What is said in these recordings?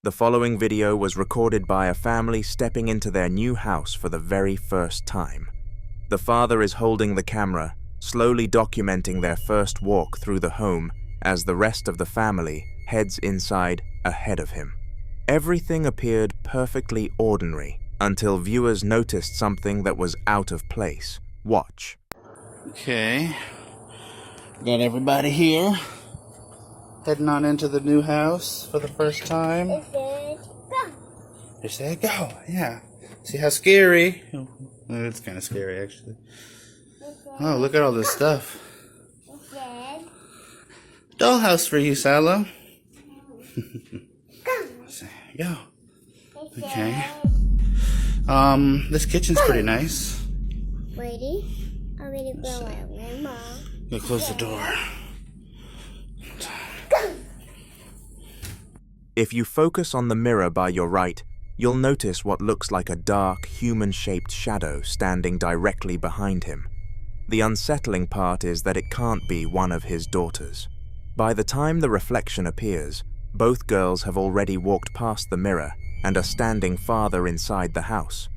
The following video was recorded by a family stepping into their new house for the very first time. The father is holding the camera, slowly documenting their first walk through the home as the rest of the family heads inside ahead of him. Everything appeared perfectly ordinary until viewers noticed something that was out of place. Watch. Okay, got everybody here, heading on into the new house for the first time. It said go. They said go, yeah. See how scary? It's kind of scary, actually. Oh, look at all this stuff. It said Dollhouse for you, Salo. go. Go. It Okay. said, This kitchen's pretty nice. Ready? I'm gonna go out with Mom. Go close the door. If you focus on the mirror by your right, you'll notice what looks like a dark, human-shaped shadow standing directly behind him. The unsettling part is that it can't be one of his daughters. By the time the reflection appears, both girls have already walked past the mirror and are standing farther inside the house.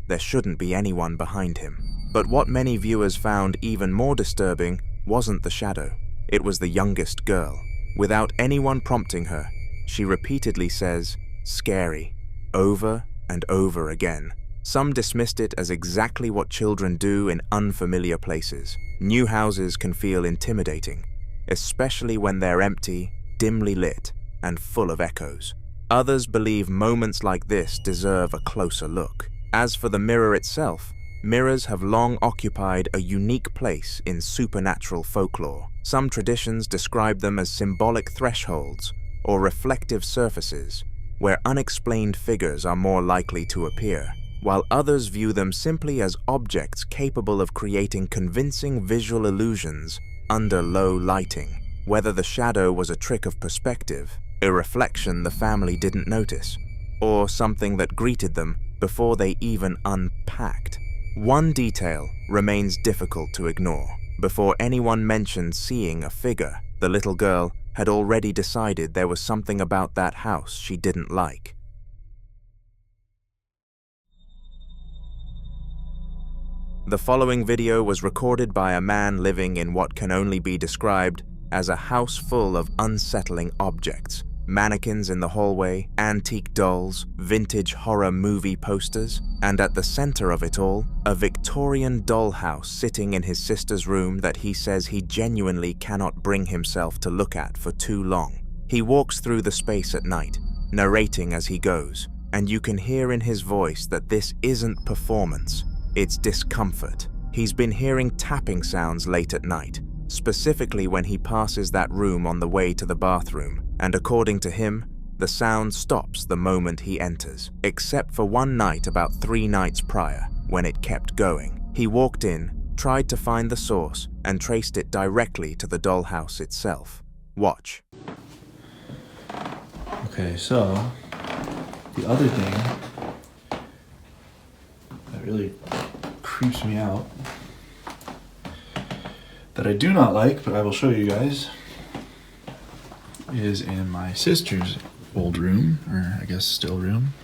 There shouldn't be anyone behind him. But what many viewers found even more disturbing wasn't the shadow. It was the youngest girl. Without anyone prompting her, she repeatedly says, "Scary," over and over again. Some dismissed it as exactly what children do in unfamiliar places. New houses can feel intimidating, especially when they're empty, dimly lit, and full of echoes. Others believe moments like this deserve a closer look. As for the mirror itself, mirrors have long occupied a unique place in supernatural folklore. Some traditions describe them as symbolic thresholds or reflective surfaces where unexplained figures are more likely to appear, while others view them simply as objects capable of creating convincing visual illusions under low lighting. Whether the shadow was a trick of perspective, a reflection the family didn't notice, or something that greeted them before they even unpacked. One detail remains difficult to ignore. Before anyone mentioned seeing a figure, the little girl had already decided there was something about that house she didn't like. The following video was recorded by a man living in what can only be described as a house full of unsettling objects. Mannequins in the hallway, antique dolls, vintage horror movie posters, and at the center of it all, a Victorian dollhouse sitting in his sister's room that he says he genuinely cannot bring himself to look at for too long. He walks through the space at night, narrating as he goes, and you can hear in his voice that this isn't performance, it's discomfort. He's been hearing tapping sounds late at night, specifically when he passes that room on the way to the bathroom, and according to him, the sound stops the moment he enters, except for one night about 3 nights prior, when it kept going. He walked in, tried to find the source, and traced it directly to the dollhouse itself. Watch. Okay, so the other thing that really creeps me out, that I do not like, but I will show you guys, is in my sister's old room, or I guess still room.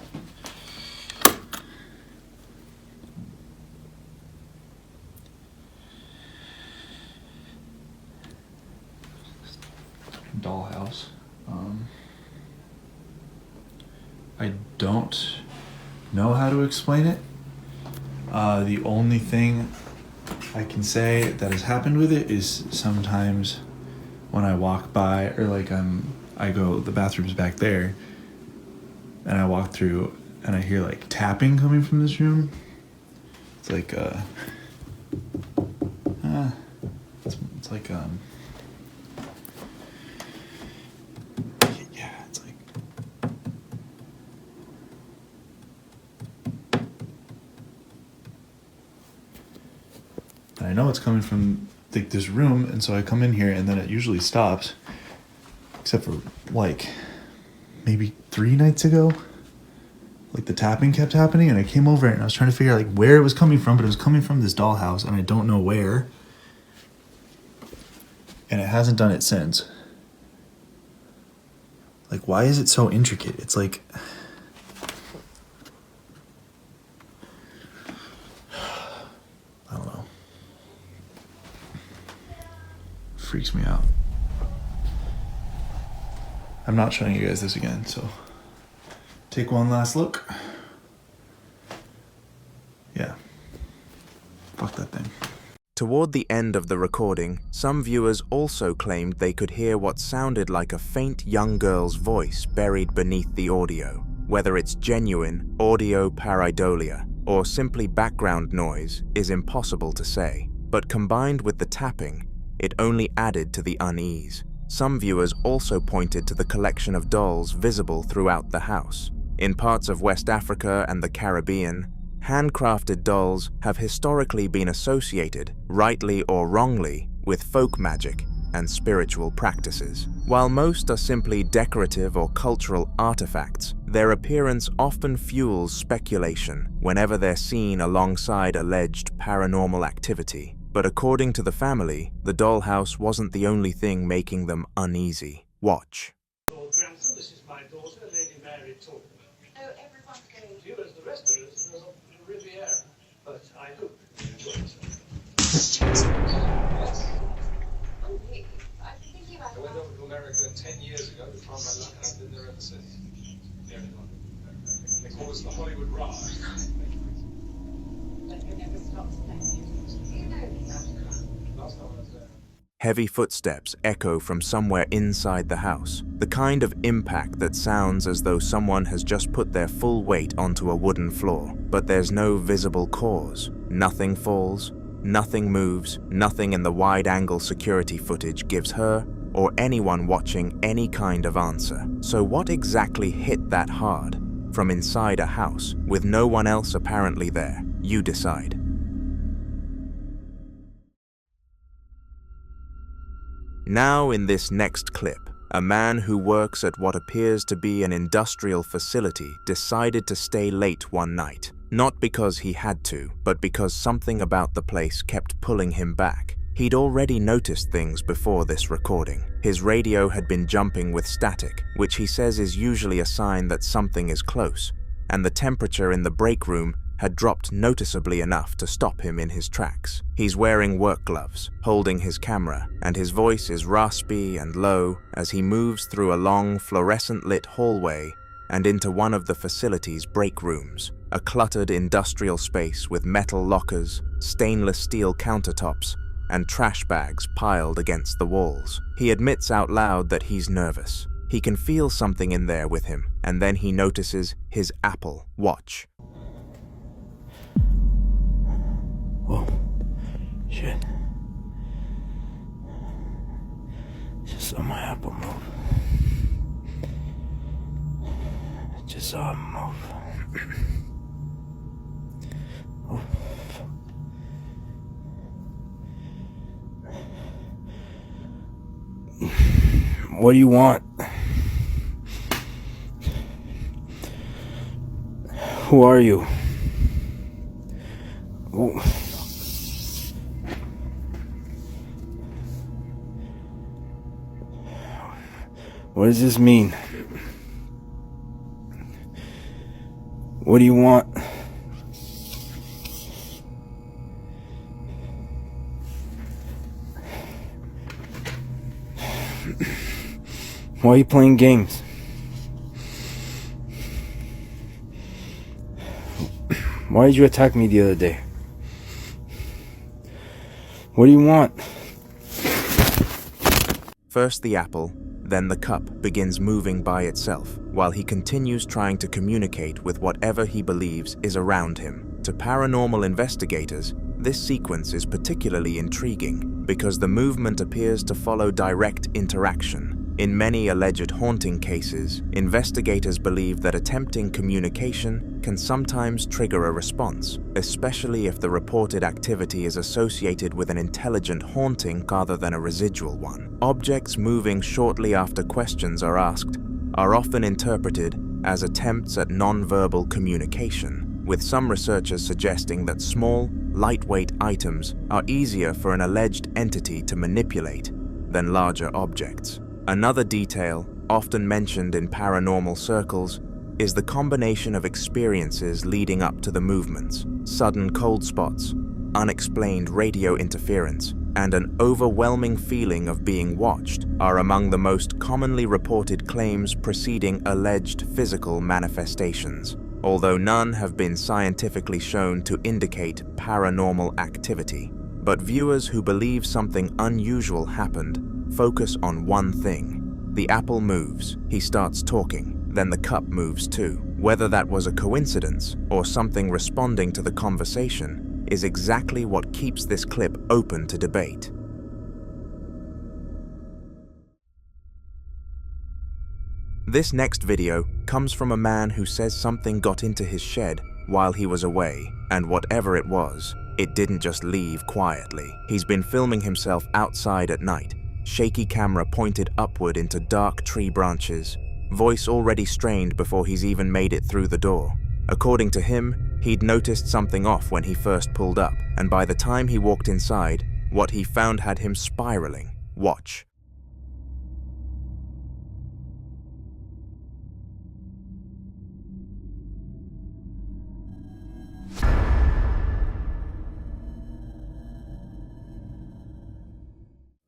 Dollhouse. I don't know how to explain it. The only thing I can say that has happened with it is sometimes when I walk by, or like I go, the bathroom's back there, and I walk through and I hear like tapping coming from this room. It's like it's like yeah, it's like and I know it's coming from like this room, and so I come in here and then it usually stops, except for like maybe 3 nights ago, like the tapping kept happening, and I came over and I was trying to figure out like where it was coming from, but it was coming from this dollhouse and I don't know where, and it hasn't done it since. Like, why is it so intricate? It's like... I don't know. Freaks me out. I'm not showing you guys this again, so take one last look. Yeah. Fuck that thing. Toward the end of the recording, some viewers also claimed they could hear what sounded like a faint young girl's voice buried beneath the audio. Whether it's genuine audio pareidolia or simply background noise is impossible to say, but combined with the tapping, it only added to the unease. Some viewers also pointed to the collection of dolls visible throughout the house. In parts of West Africa and the Caribbean, handcrafted dolls have historically been associated, rightly or wrongly, with folk magic and spiritual practices. While most are simply decorative or cultural artifacts, their appearance often fuels speculation whenever they're seen alongside alleged paranormal activity. But according to the family, the dollhouse wasn't the only thing making them uneasy. Watch. Lord Grantham, this is my daughter, Lady Mary Talbot. Oh, everyone's going. You, as the rest of us, are on Riviera, but I hope you enjoy yourself. Oh, really? I've been thinking about I went over to America 10 years ago to try my luck, and I've been there ever since. They call us the Hollywood Ride. But you never stopped playing. You know that. Last time I was there. Heavy footsteps echo from somewhere inside the house, the kind of impact that sounds as though someone has just put their full weight onto a wooden floor. But there's no visible cause. Nothing falls, nothing moves, nothing in the wide-angle security footage gives her or anyone watching any kind of answer. So what exactly hit that hard? From inside a house, with no one else apparently there, you decide. Now in this next clip, a man who works at what appears to be an industrial facility decided to stay late one night, not because he had to, but because something about the place kept pulling him back. He'd already noticed things before this recording. His radio had been jumping with static, which he says is usually a sign that something is close, and the temperature in the break room had dropped noticeably enough to stop him in his tracks. He's wearing work gloves, holding his camera, and his voice is raspy and low as he moves through a long fluorescent-lit hallway and into one of the facility's break rooms, a cluttered industrial space with metal lockers, stainless steel countertops, and trash bags piled against the walls. He admits out loud that he's nervous. He can feel something in there with him, and then he notices his Apple Watch. Whoa. Shit. Just saw my Apple move. Just saw him move. Oh. What do you want? Who are you? Oh. What does this mean? What do you want? Why are you playing games? Why did you attack me the other day? What do you want? First the apple, then the cup begins moving by itself, while he continues trying to communicate with whatever he believes is around him. To paranormal investigators, this sequence is particularly intriguing because the movement appears to follow direct interaction. In many alleged haunting cases, investigators believe that attempting communication can sometimes trigger a response, especially if the reported activity is associated with an intelligent haunting rather than a residual one. Objects moving shortly after questions are asked are often interpreted as attempts at non-verbal communication, with some researchers suggesting that small, lightweight items are easier for an alleged entity to manipulate than larger objects. Another detail often mentioned in paranormal circles, is the combination of experiences leading up to the movements, sudden cold spots, unexplained radio interference, and an overwhelming feeling of being watched are among the most commonly reported claims preceding alleged physical manifestations, although none have been scientifically shown to indicate paranormal activity. But viewers who believe something unusual happened focus on one thing. The apple moves, he starts talking, then the cup moves too. Whether that was a coincidence or something responding to the conversation is exactly what keeps this clip open to debate. This next video comes from a man who says something got into his shed while he was away, and whatever it was, it didn't just leave quietly. He's been filming himself outside at night, shaky camera pointed upward into dark tree branches, voice already strained before he's even made it through the door. According to him, he'd noticed something off when he first pulled up, and by the time he walked inside, what he found had him spiraling. Watch.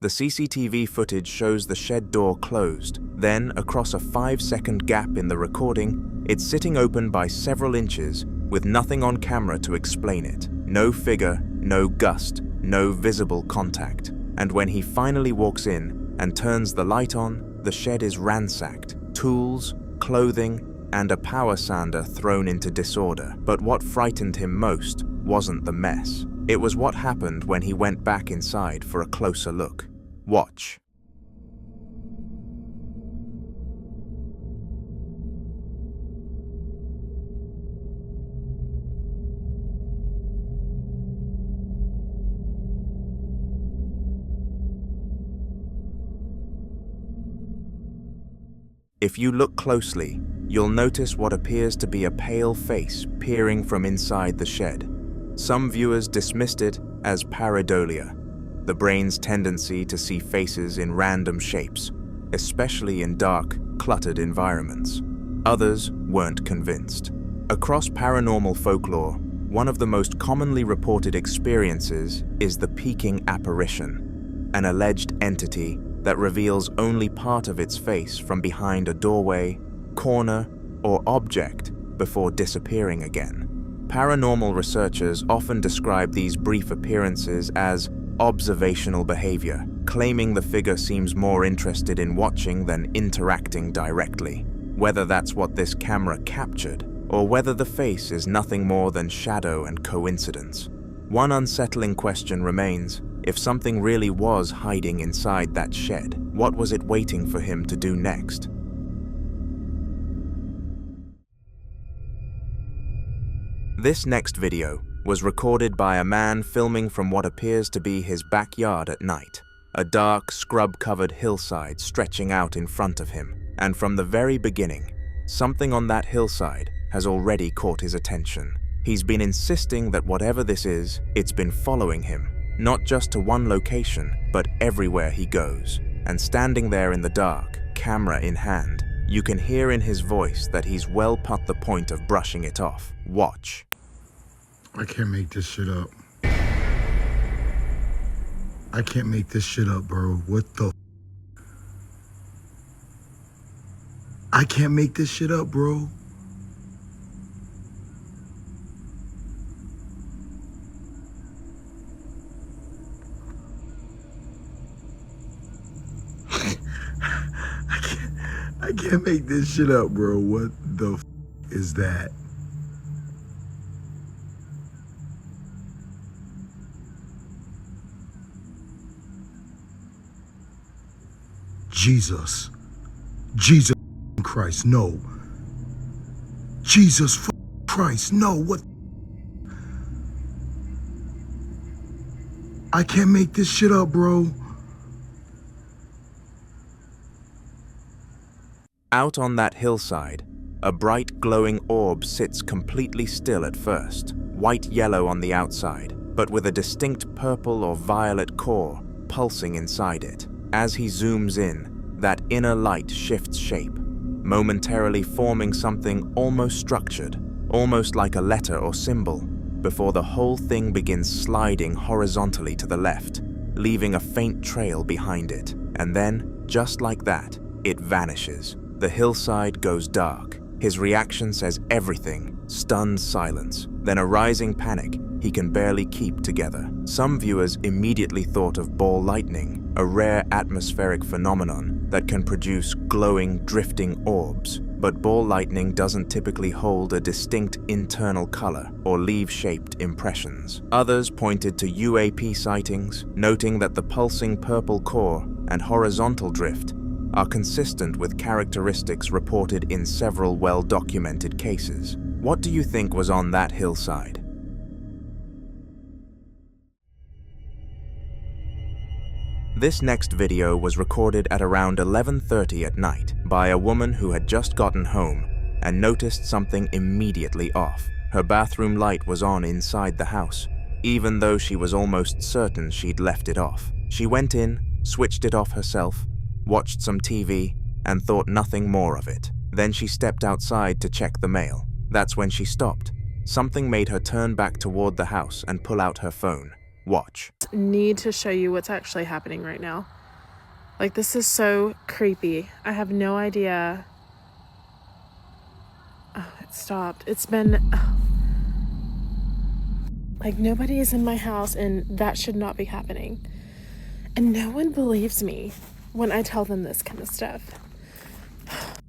The CCTV footage shows the shed door closed. Then, across a 5-second gap in the recording, it's sitting open by several inches with nothing on camera to explain it. No figure, no gust, no visible contact. And when he finally walks in and turns the light on, the shed is ransacked. Tools, clothing, and a power sander thrown into disorder. But what frightened him most wasn't the mess. It was what happened when he went back inside for a closer look. Watch. If you look closely, you'll notice what appears to be a pale face peering from inside the shed. Some viewers dismissed it as pareidolia, the brain's tendency to see faces in random shapes, especially in dark, cluttered environments. Others weren't convinced. Across paranormal folklore, one of the most commonly reported experiences is the peeking apparition, an alleged entity that reveals only part of its face from behind a doorway, corner, or object before disappearing again. Paranormal researchers often describe these brief appearances as observational behavior, claiming the figure seems more interested in watching than interacting directly. Whether that's what this camera captured, or whether the face is nothing more than shadow and coincidence. One unsettling question remains: if something really was hiding inside that shed, what was it waiting for him to do next? This next video was recorded by a man filming from what appears to be his backyard at night, a dark, scrub-covered hillside stretching out in front of him. And from the very beginning, something on that hillside has already caught his attention. He's been insisting that whatever this is, it's been following him, not just to one location, but everywhere he goes. And standing there in the dark, camera in hand, you can hear in his voice that he's well past the point of brushing it off. Watch. I can't make this shit up. I can't make this shit up, bro. What the I can't make this shit up, bro. I can't make this shit up, bro. What the is that? Jesus Christ, no. Jesus Christ, no. What? I can't make this shit up, bro. Out on that hillside, a bright glowing orb sits completely still at first, white-yellow on the outside, but with a distinct purple or violet core pulsing inside it. As he zooms in, that inner light shifts shape, momentarily forming something almost structured, almost like a letter or symbol, before the whole thing begins sliding horizontally to the left, leaving a faint trail behind it. And then, just like that, it vanishes. The hillside goes dark. His reaction says everything, stunned silence, then a rising panic he can barely keep together. Some viewers immediately thought of ball lightning, a rare atmospheric phenomenon that can produce glowing, drifting orbs. But ball lightning doesn't typically hold a distinct internal color or leave shaped impressions. Others pointed to UAP sightings, noting that the pulsing purple core and horizontal drift are consistent with characteristics reported in several well-documented cases. What do you think was on that hillside? This next video was recorded at around 11:30 at night by a woman who had just gotten home and noticed something immediately off. Her bathroom light was on inside the house, even though she was almost certain she'd left it off. She went in, switched it off herself, watched some TV, and thought nothing more of it. Then she stepped outside to check the mail. That's when she stopped. Something made her turn back toward the house and pull out her phone. Watch. Need to show you what's actually happening right now. Like, this is so creepy. I have no idea. Oh, it stopped. It's been... Like, nobody is in my house, and that should not be happening. And no one believes me when I tell them this kind of stuff.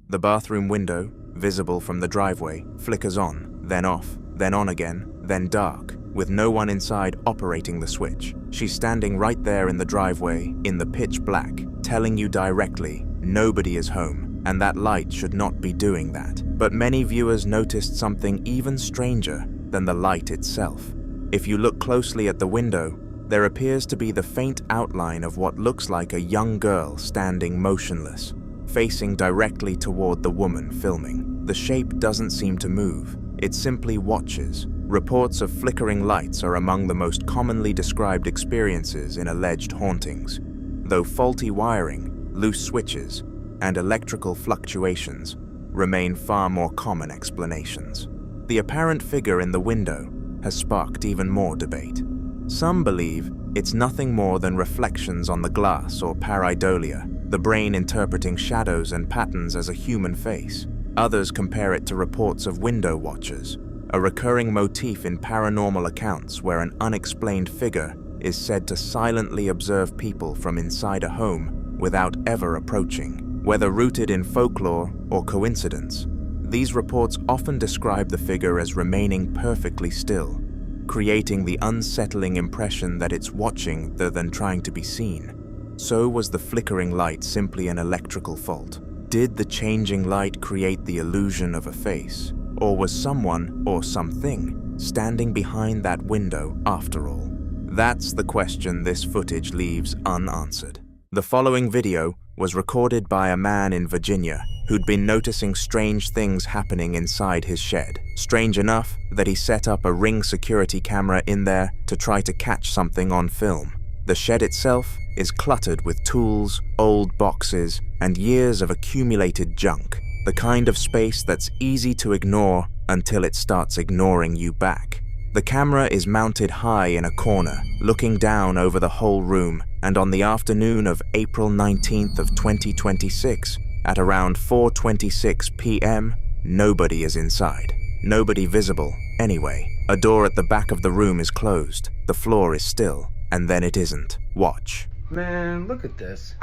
The bathroom window, visible from the driveway, flickers on, then off, then on again, then dark, with no one inside operating the switch. She's standing right there in the driveway, in the pitch black, telling you directly, nobody is home, and that light should not be doing that. But many viewers noticed something even stranger than the light itself. If you look closely at the window, there appears to be the faint outline of what looks like a young girl standing motionless, facing directly toward the woman filming. The shape doesn't seem to move. It simply watches. Reports of flickering lights are among the most commonly described experiences in alleged hauntings, though faulty wiring, loose switches, and electrical fluctuations remain far more common explanations. The apparent figure in the window has sparked even more debate. Some believe it's nothing more than reflections on the glass or pareidolia, the brain interpreting shadows and patterns as a human face. Others compare it to reports of window watchers, a recurring motif in paranormal accounts where an unexplained figure is said to silently observe people from inside a home without ever approaching. Whether rooted in folklore or coincidence, these reports often describe the figure as remaining perfectly still, creating the unsettling impression that it's watching rather than trying to be seen. So was the flickering light simply an electrical fault? Did the changing light create the illusion of a face? Or was someone or something standing behind that window after all? That's the question this footage leaves unanswered. The following video was recorded by a man in Virginia who'd been noticing strange things happening inside his shed. Strange enough that he set up a Ring security camera in there to try to catch something on film. The shed itself is cluttered with tools, old boxes, and years of accumulated junk. The kind of space that's easy to ignore until it starts ignoring you back. The camera is mounted high in a corner, looking down over the whole room, and on the afternoon of April 19th of 2026, at around 4:26 p.m., nobody is inside. Nobody visible, anyway. A door at the back of the room is closed, the floor is still, and then it isn't. Watch. Man, look at this.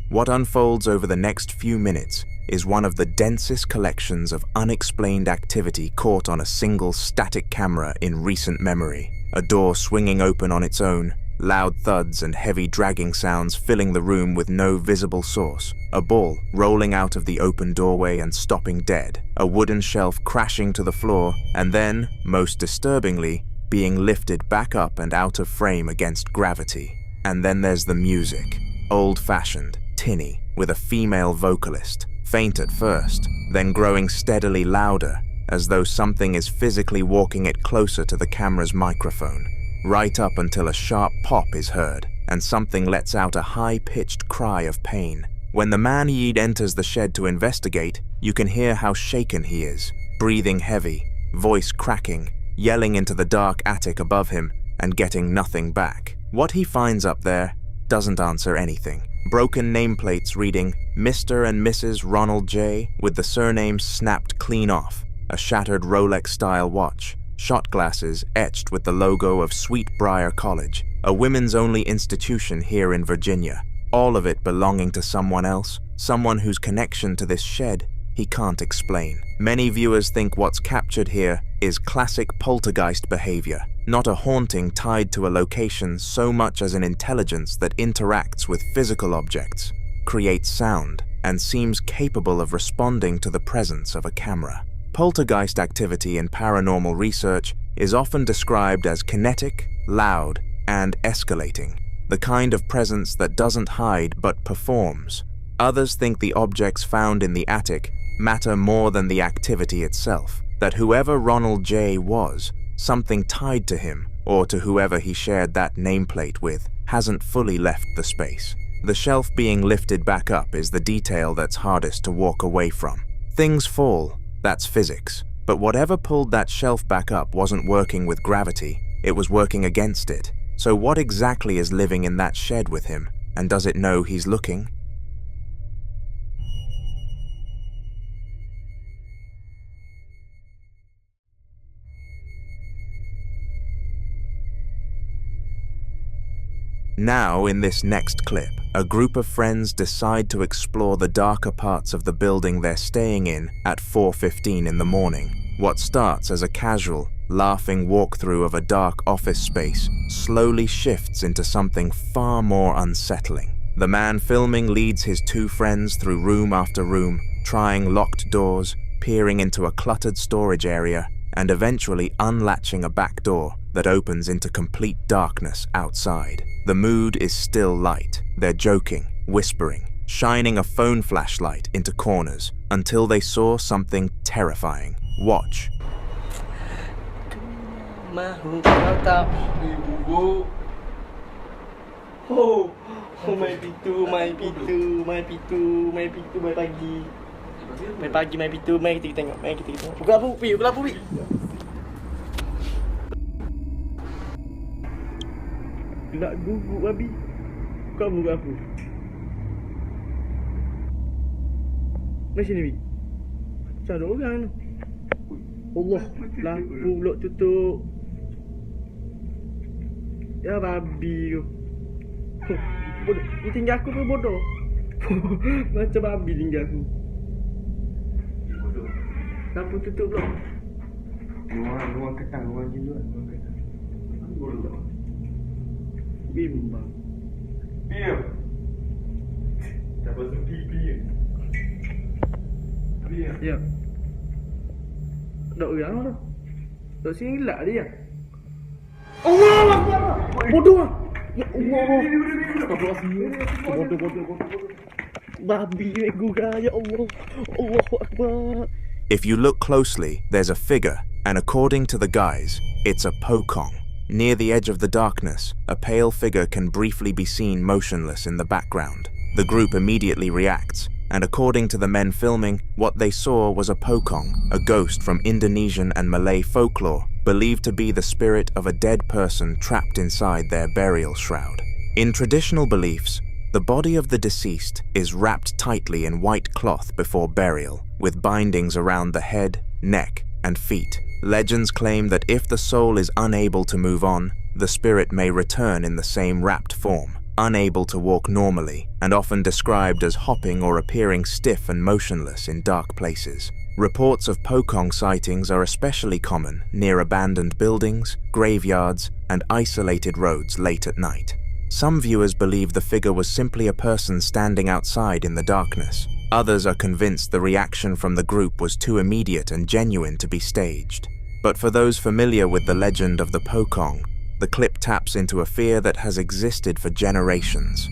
What unfolds over the next few minutes is one of the densest collections of unexplained activity caught on a single static camera in recent memory. A door swinging open on its own, loud thuds and heavy dragging sounds filling the room with no visible source. A ball rolling out of the open doorway and stopping dead. A wooden shelf crashing to the floor, and then, most disturbingly, being lifted back up and out of frame against gravity. And then there's the music. Old-fashioned, tinny, with a female vocalist. Faint at first, then growing steadily louder, as though something is physically walking it closer to the camera's microphone. Right up until a sharp pop is heard, and something lets out a high-pitched cry of pain. When the man-eat enters the shed to investigate, you can hear how shaken he is, breathing heavy, voice cracking, yelling into the dark attic above him, and getting nothing back. What he finds up there doesn't answer anything. Broken nameplates reading Mr. and Mrs. Ronald J. with the surnames snapped clean off, a shattered Rolex-style watch, shot glasses etched with the logo of Sweetbriar College, a women's-only institution here in Virginia, all of it belonging to someone else, someone whose connection to this shed he can't explain. Many viewers think what's captured here is classic poltergeist behavior, not a haunting tied to a location so much as an intelligence that interacts with physical objects, creates sound, and seems capable of responding to the presence of a camera. Poltergeist activity in paranormal research is often described as kinetic, loud, and escalating, the kind of presence that doesn't hide but performs. Others think the objects found in the attic matter more than the activity itself, that whoever Ronald J. was, something tied to him, or to whoever he shared that nameplate with, hasn't fully left the space. The shelf being lifted back up is the detail that's hardest to walk away from. Things fall, that's physics, but whatever pulled that shelf back up wasn't working with gravity, it was working against it. So what exactly is living in that shed with him, and does it know he's looking? Now, in this next clip, a group of friends decide to explore the darker parts of the building they're staying in at 4:15 in the morning. What starts as a casual, laughing walkthrough of a dark office space slowly shifts into something far more unsettling. The man filming leads his two friends through room after room, trying locked doors, peering into a cluttered storage area, and eventually unlatching a back door that opens into complete darkness outside. The mood is still light. They're joking, whispering, shining a phone flashlight into corners until they saw something terrifying. Watch. Oh, my pintu, my pintu, my pagi. My pagi, my pintu, mai kita tengok, mai kita tengok. Buka lampu, Pi. Nak guguk babi. Kau buka apa? Macam ni, Pi. Macam ada orang tu. Allah, lampu pula tutup. Ya babi tu. Bodoh. Ni tinggal aku pun bodoh. Macam babi tinggal aku. Lampu tutup pula. Ruang ketang, ruang jiluan. Bodoh. Bimbang. Biar. Siapa tu pipi ni? Biar. Ya. Dok orang tu. Dok sini gelak dia. Allah Akbar. Bodoh. Ya Allah. Bodoh. Babi gurau ya Allah. Allahu Akbar. If you look closely, there's a figure, and according to the guys, it's a pokong. Near the edge of the darkness, a pale figure can briefly be seen motionless in the background. The group immediately reacts, and according to the men filming, what they saw was a pokong, a ghost from Indonesian and Malay folklore, believed to be the spirit of a dead person trapped inside their burial shroud. In traditional beliefs, the body of the deceased is wrapped tightly in white cloth before burial, with bindings around the head, neck, and feet. Legends claim that if the soul is unable to move on, the spirit may return in the same wrapped form. unable to walk normally, and often described as hopping or appearing stiff and motionless in dark places. Reports of Pokong sightings are especially common near abandoned buildings, graveyards, and isolated roads late at night. Some viewers believe the figure was simply a person standing outside in the darkness. Others are convinced the reaction from the group was too immediate and genuine to be staged. But for those familiar with the legend of the Pokong, the clip taps into a fear that has existed for generations.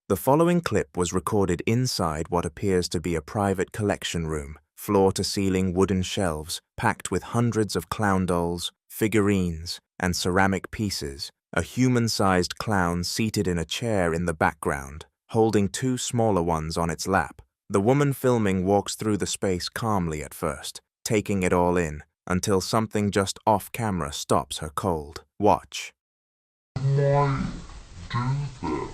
The following clip was recorded inside what appears to be a private collection room, floor-to-ceiling wooden shelves packed with hundreds of clown dolls, figurines, and ceramic pieces. A human-sized clown seated in a chair in the background, holding two smaller ones on its lap. The woman filming walks through the space calmly at first, taking it all in, until something just off-camera stops her cold. Watch. Might do that.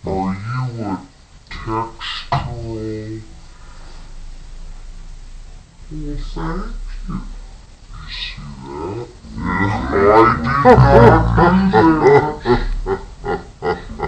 Are you a textual? Well, thank you. You see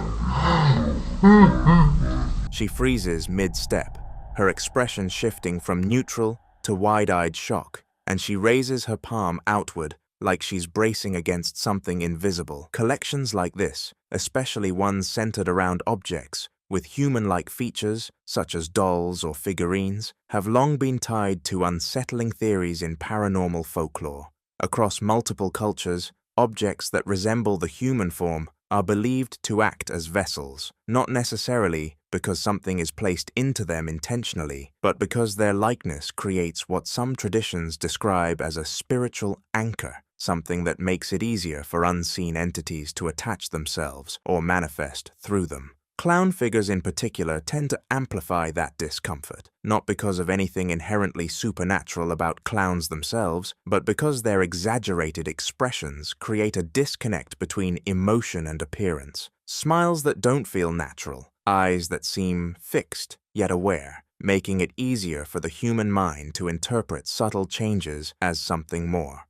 that? She freezes mid-step, her expression shifting from neutral to wide-eyed shock, and she raises her palm outward like she's bracing against something invisible. Collections like this, especially ones centered around objects with human-like features, such as dolls or figurines, have long been tied to unsettling theories in paranormal folklore. Across multiple cultures, objects that resemble the human form are believed to act as vessels, not necessarily because something is placed into them intentionally, but because their likeness creates what some traditions describe as a spiritual anchor, something that makes it easier for unseen entities to attach themselves or manifest through them. Clown figures in particular tend to amplify that discomfort, not because of anything inherently supernatural about clowns themselves, but because their exaggerated expressions create a disconnect between emotion and appearance. Smiles that don't feel natural, eyes that seem fixed yet aware, making it easier for the human mind to interpret subtle changes as something more.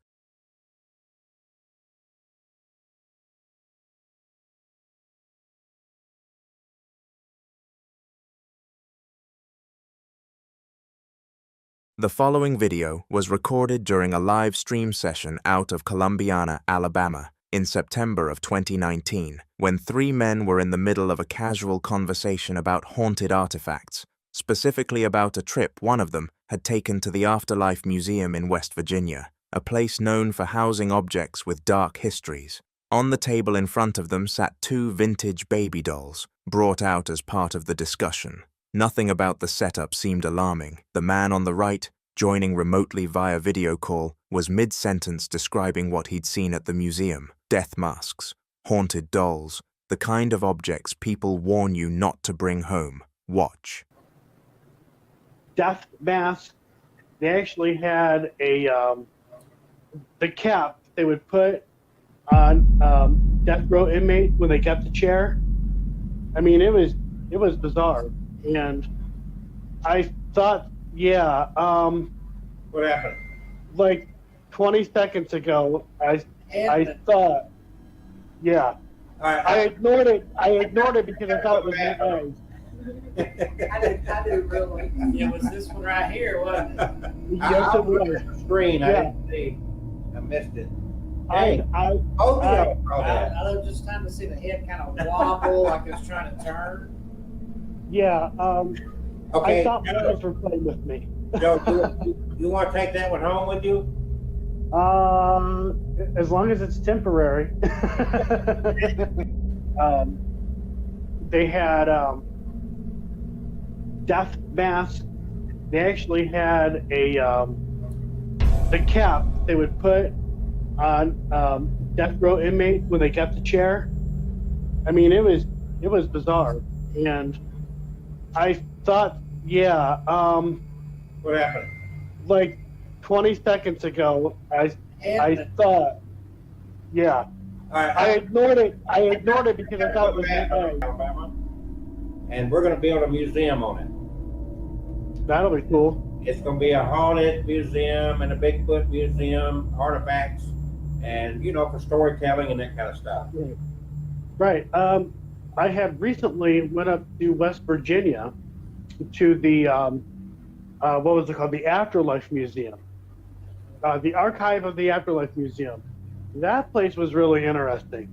The following video was recorded during a live stream session out of Columbiana, Alabama, in September of 2019, when three men were in the middle of a casual conversation about haunted artifacts, specifically about a trip one of them had taken to the Afterlife Museum in West Virginia, a place known for housing objects with dark histories. On the table in front of them sat two vintage baby dolls, brought out as part of the discussion. Nothing about the setup seemed alarming. The man on the right, joining remotely via video call, was mid-sentence describing what he'd seen at the museum. Death masks, haunted dolls, the kind of objects people warn you not to bring home. Watch. Death mask. They actually had the cap they would put on death row inmate when they got the chair. I mean, it was bizarre. And I thought, yeah, what happened? Like 20 seconds ago, I thought, yeah. I ignored it because I thought it was my eyes. I didn't really. It was this one right here, wasn't it? Yes, it was. Screen, Yeah. I didn't see. I missed it. I was just trying to see the head kind of wobble like it was trying to turn. Yeah, Okay. I thought my eyes were playing with me. Joe, you want to take that one home with you? As long as it's temporary. They had death mask. They actually had the cap they would put on death row inmate when they got the chair. I mean, it was bizarre. And I thought, yeah, What happened? like 20 seconds ago, I thought, yeah. I ignored it because I thought it was my eyes. Alabama. And we're going to build a museum on it. That'll be cool. It's going to be a haunted museum and a Bigfoot museum, artifacts, and, you know, for storytelling and that kind of stuff. Right. I had recently went up to West Virginia to the, what was it called? The Afterlife Museum. The Archive of the Afterlife Museum. That place was really interesting.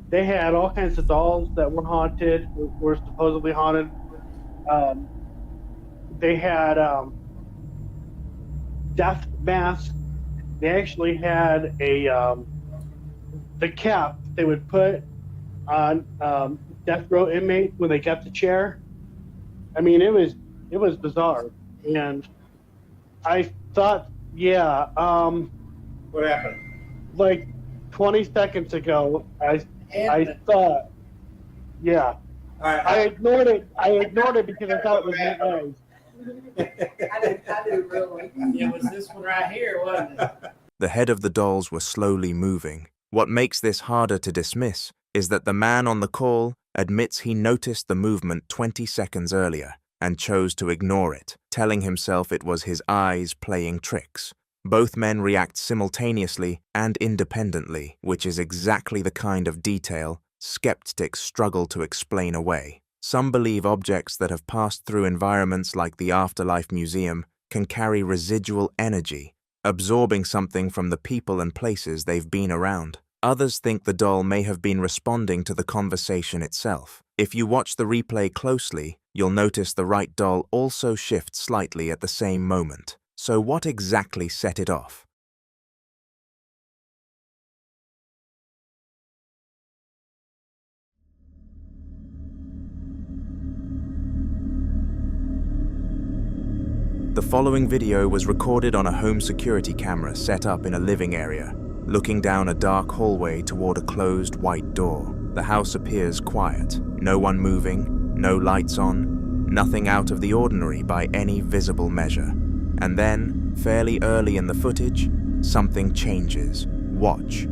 They had all kinds of dolls that were haunted, were supposedly haunted. They had death masks. They actually had the cap they would put on death row inmate when they got the chair. I mean, it was bizarre, and I thought, yeah. What happened? Like 20 seconds ago, I thought, yeah. I ignored it. I ignored it because I thought it was my eyes. I did really. It was this one right here, wasn't it? The head of the dolls were slowly moving. What makes this harder to dismiss is that the man on the call admits he noticed the movement 20 seconds earlier and chose to ignore it, telling himself it was his eyes playing tricks. Both men react simultaneously and independently, which is exactly the kind of detail skeptics struggle to explain away. Some believe objects that have passed through environments like the Afterlife Museum can carry residual energy, absorbing something from the people and places they've been around. Others think the doll may have been responding to the conversation itself. If you watch the replay closely, you'll notice the right doll also shifts slightly at the same moment. So what exactly set it off? The following video was recorded on a home security camera set up in a living area, looking down a dark hallway toward a closed white door. The house appears quiet, no one moving, no lights on, nothing out of the ordinary by any visible measure. And then, fairly early in the footage, something changes. Watch.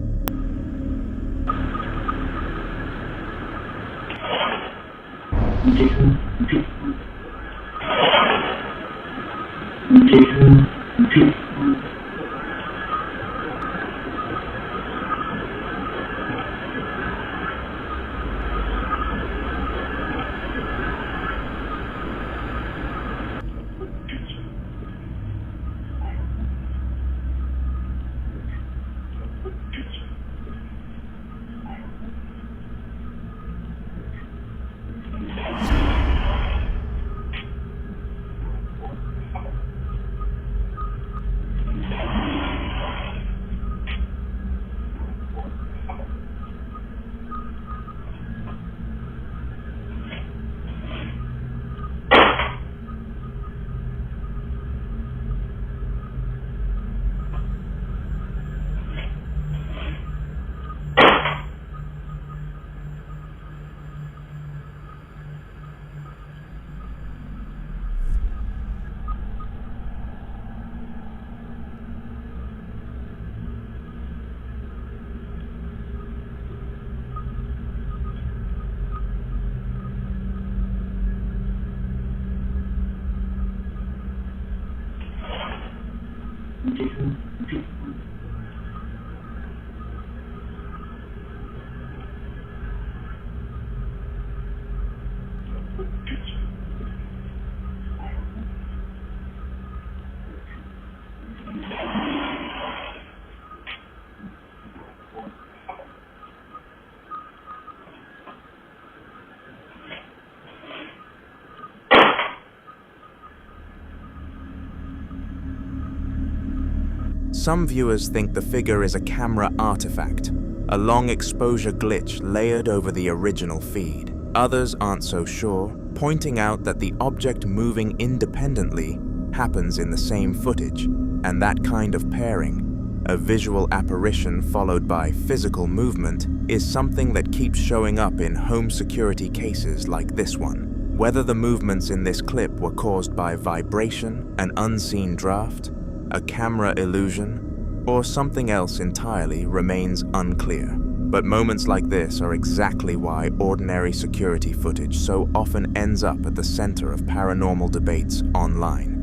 Some viewers think the figure is a camera artifact, a long exposure glitch layered over the original feed. Others aren't so sure, pointing out that the object moving independently happens in the same footage, and that kind of pairing, a visual apparition followed by physical movement, is something that keeps showing up in home security cases like this one. Whether the movements in this clip were caused by vibration, an unseen draft, a camera illusion, or something else entirely remains unclear. But moments like this are exactly why ordinary security footage so often ends up at the center of paranormal debates online.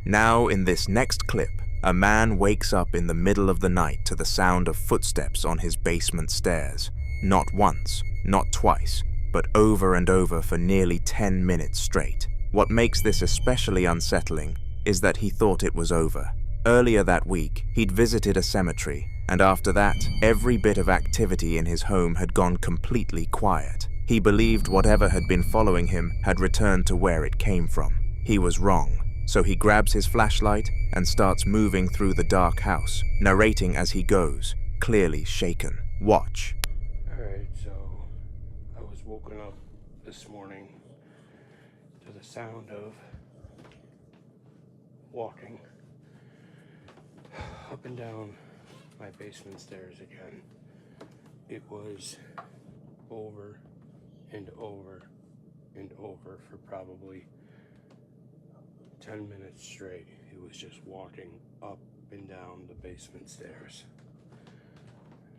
Now, in this next clip, a man wakes up in the middle of the night to the sound of footsteps on his basement stairs. Not once, not twice, but over and over for nearly 10 minutes straight. What makes this especially unsettling is that he thought it was over. Earlier that week, he'd visited a cemetery, and after that, every bit of activity in his home had gone completely quiet. He believed whatever had been following him had returned to where it came from. He was wrong. So he grabs his flashlight and starts moving through the dark house, narrating as he goes, clearly shaken. Watch. Alright, so I was woken up this morning to the sound of walking up and down my basement stairs again. It was over and over and over for probably 10 minutes straight. It was just walking up and down the basement stairs.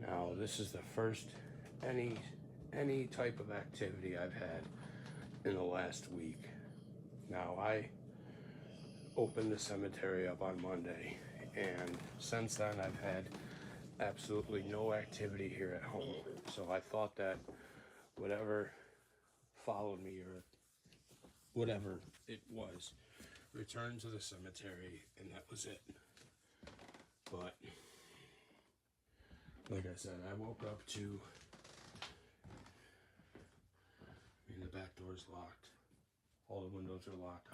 Now, this is the first any type of activity I've had in the last week. Now, I opened the cemetery up on Monday, and since then I've had absolutely no activity here at home. So I thought that whatever followed me, or whatever it was, returned to the cemetery, and that was it. But like I said, I woke up to, the back door's locked, all the windows are locked.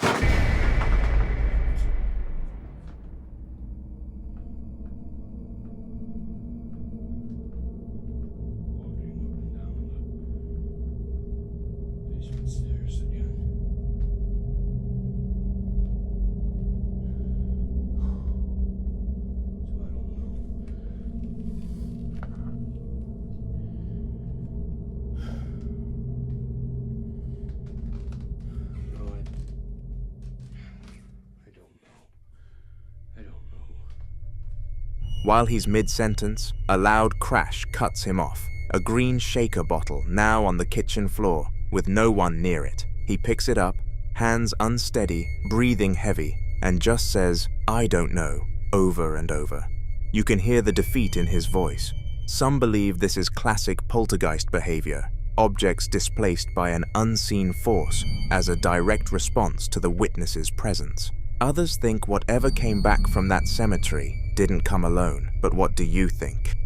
While he's mid-sentence, a loud crash cuts him off. A green shaker bottle now on the kitchen floor, with no one near it. He picks it up, hands unsteady, breathing heavy, and just says, "I don't know," over and over. You can hear the defeat in his voice. Some believe this is classic poltergeist behavior, objects displaced by an unseen force as a direct response to the witness's presence. Others think whatever came back from that cemetery didn't come alone, but what do you think?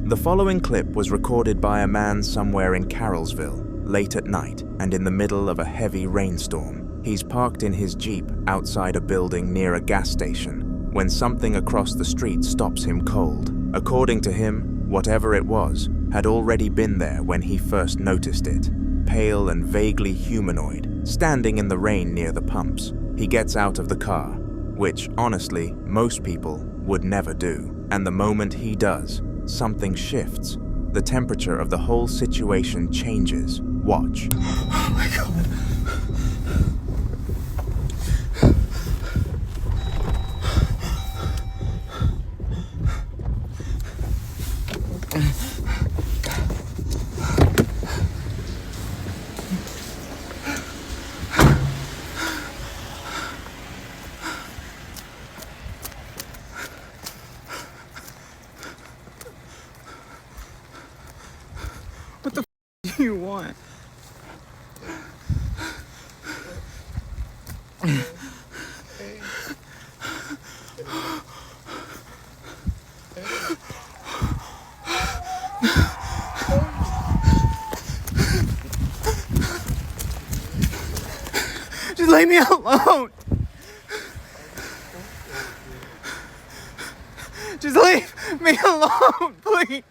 The following clip was recorded by a man somewhere in Carrollsville, late at night and in the middle of a heavy rainstorm. He's parked in his Jeep outside a building near a gas station when something across the street stops him cold. According to him, whatever it was had already been there when he first noticed it. Pale and vaguely humanoid, standing in the rain near the pumps. He gets out of the car, which, honestly, most people would never do. And the moment he does, something shifts. The temperature of the whole situation changes. Watch. Oh my God. What the f do you want? Just leave me alone. Just leave me alone, please.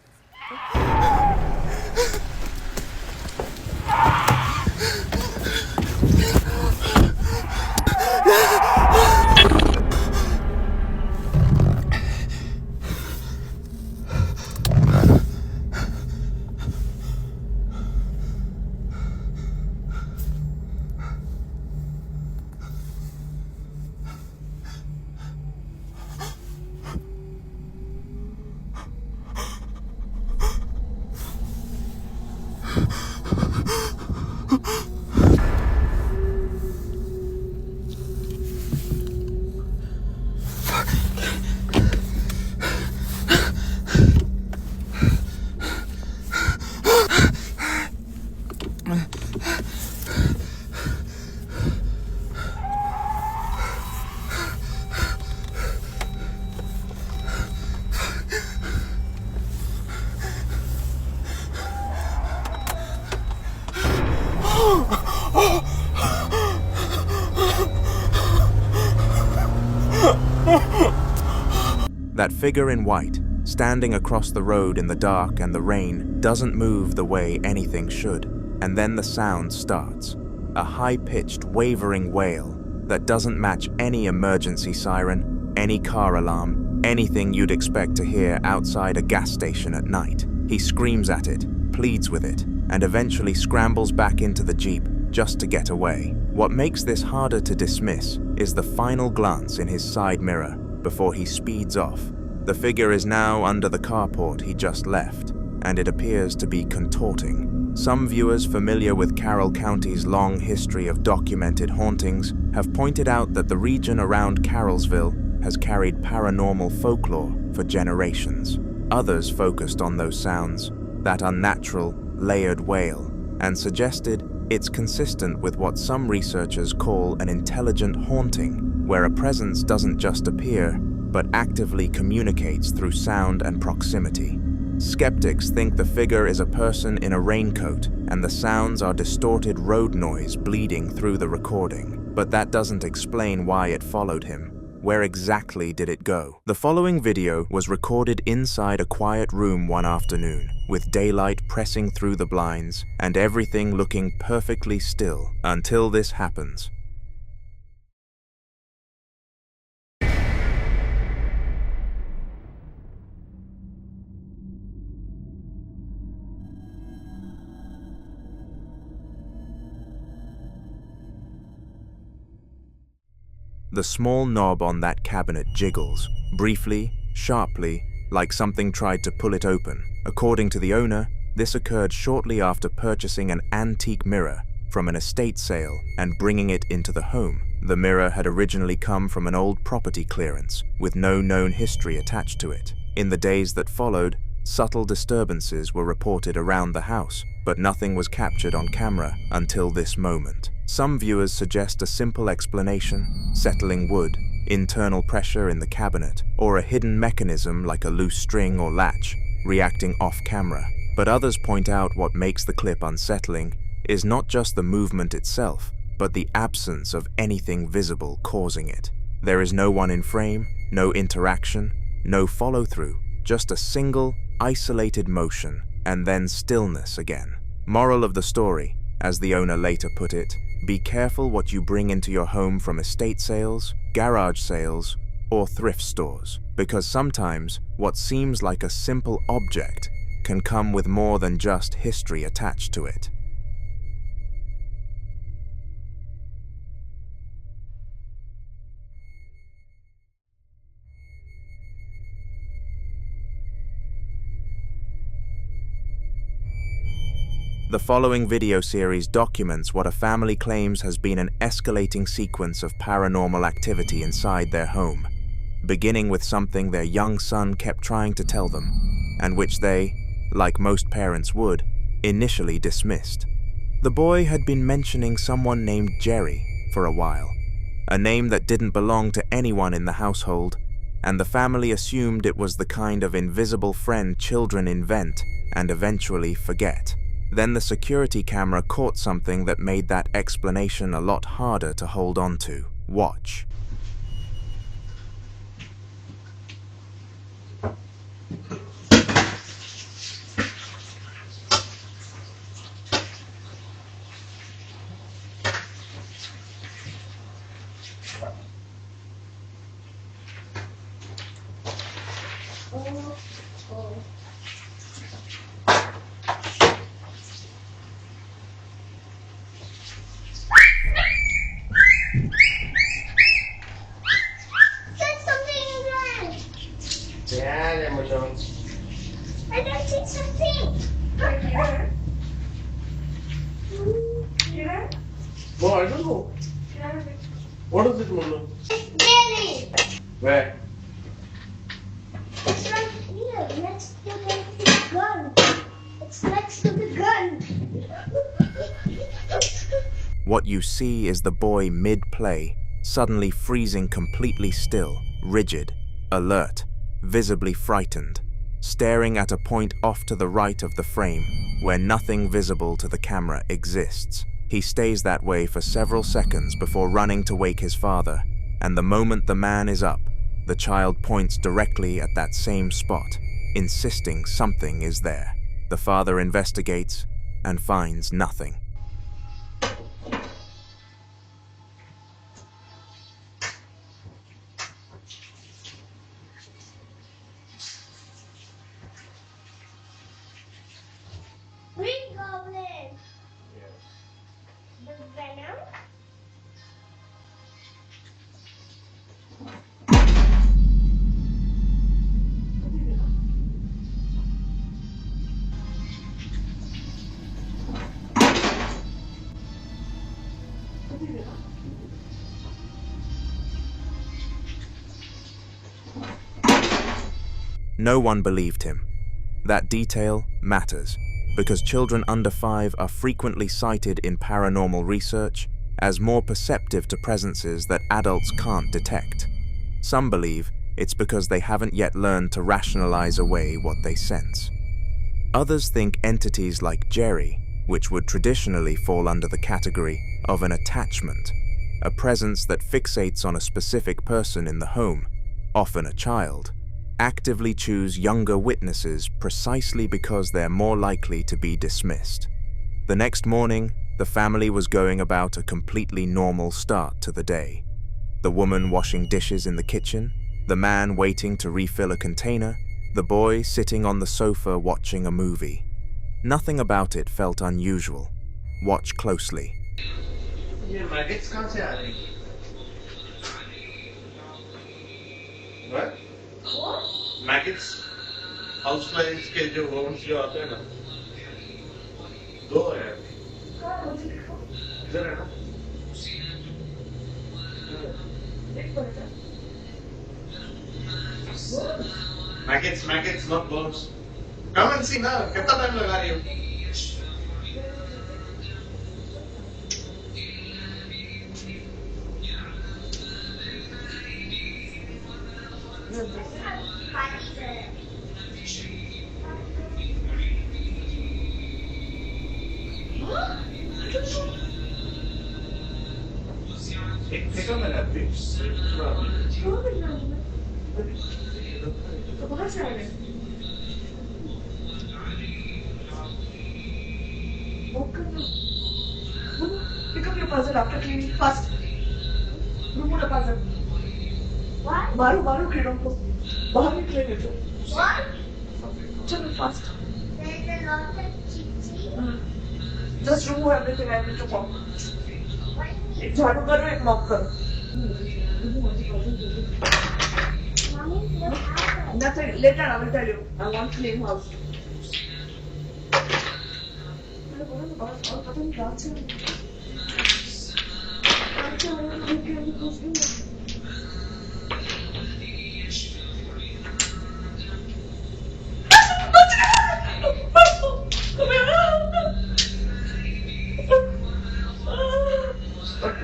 That figure in white, standing across the road in the dark and the rain, doesn't move the way anything should. And then the sound starts. A high-pitched, wavering wail that doesn't match any emergency siren, any car alarm, anything you'd expect to hear outside a gas station at night. He screams at it, pleads with it, and eventually scrambles back into the Jeep just to get away. What makes this harder to dismiss is the final glance in his side mirror before he speeds off. The figure is now under the carport he just left, and it appears to be contorting. Some viewers familiar with Carroll County's long history of documented hauntings have pointed out that the region around Carrollsville has carried paranormal folklore for generations. Others focused on those sounds, that unnatural, layered wail, and suggested it's consistent with what some researchers call an intelligent haunting, where a presence doesn't just appear, but actively communicates through sound and proximity. Skeptics think the figure is a person in a raincoat, and the sounds are distorted road noise bleeding through the recording. But that doesn't explain why it followed him. Where exactly did it go? The following video was recorded inside a quiet room one afternoon, with daylight pressing through the blinds and everything looking perfectly still until this happens. The small knob on that cabinet jiggles, briefly, sharply, like something tried to pull it open. According to the owner, this occurred shortly after purchasing an antique mirror from an estate sale and bringing it into the home. The mirror had originally come from an old property clearance, with no known history attached to it. In the days that followed, subtle disturbances were reported around the house, but nothing was captured on camera until this moment. Some viewers suggest a simple explanation: settling wood, internal pressure in the cabinet, or a hidden mechanism like a loose string or latch, reacting off-camera. But others point out what makes the clip unsettling is not just the movement itself, but the absence of anything visible causing it. There is no one in frame, no interaction, no follow-through, just a single, isolated motion, and then stillness again. Moral of the story, as the owner later put it, be careful what you bring into your home from estate sales, garage sales, or thrift stores, because sometimes what seems like a simple object can come with more than just history attached to it. The following video series documents what a family claims has been an escalating sequence of paranormal activity inside their home, beginning with something their young son kept trying to tell them, and which they, like most parents would, initially dismissed. The boy had been mentioning someone named Jerry for a while, a name that didn't belong to anyone in the household, and the family assumed it was the kind of invisible friend children invent and eventually forget. Then the security camera caught something that made that explanation a lot harder to hold on to. Watch. No, I don't know. What is it, Monu? Daddy! Where? It's right here, next to the gun. It's next to the gun. What you see is the boy mid-play, suddenly freezing completely still, rigid, alert, visibly frightened, staring at a point off to the right of the frame where nothing visible to the camera exists. He stays that way for several seconds before running to wake his father, and the moment the man is up, the child points directly at that same spot, insisting something is there. The father investigates and finds nothing. Green Goblin. The Venom. No one believed him. That detail matters, because children under 5 are frequently cited in paranormal research as more perceptive to presences that adults can't detect. Some believe it's because they haven't yet learned to rationalize away what they sense. Others think entities like Jerry, which would traditionally fall under the category of an attachment, a presence that fixates on a specific person in the home, often a child, actively choose younger witnesses precisely because they're more likely to be dismissed. The next morning, the family was going about a completely normal start to the day. The woman washing dishes in the kitchen, the man waiting to refill a container, the boy sitting on the sofa watching a movie. Nothing about it felt unusual. Watch closely. ये maggots कहाँ से आ रहे हैं? What? What? Maggots, houseflies के जो worms जो आते हैं ना, 2 हैं. इधर है ना? Maggots, not worms. Come and see now. कितना time लगा रही हो? Take a minute, please. कहाँ से आ रहे हैं? Pick up your puzzle after cleaning fast. Remove the puzzle. What? मारो कीड़ों को बाहर निकले नहीं तो. What? चलो fast. There's a lot of chichi. Just remove everything I need to mop. What do you mean? एक झाड़ू करो एक मॉप करो. Mommy, what happened? Nothing. Later I will tell you. I want clean house.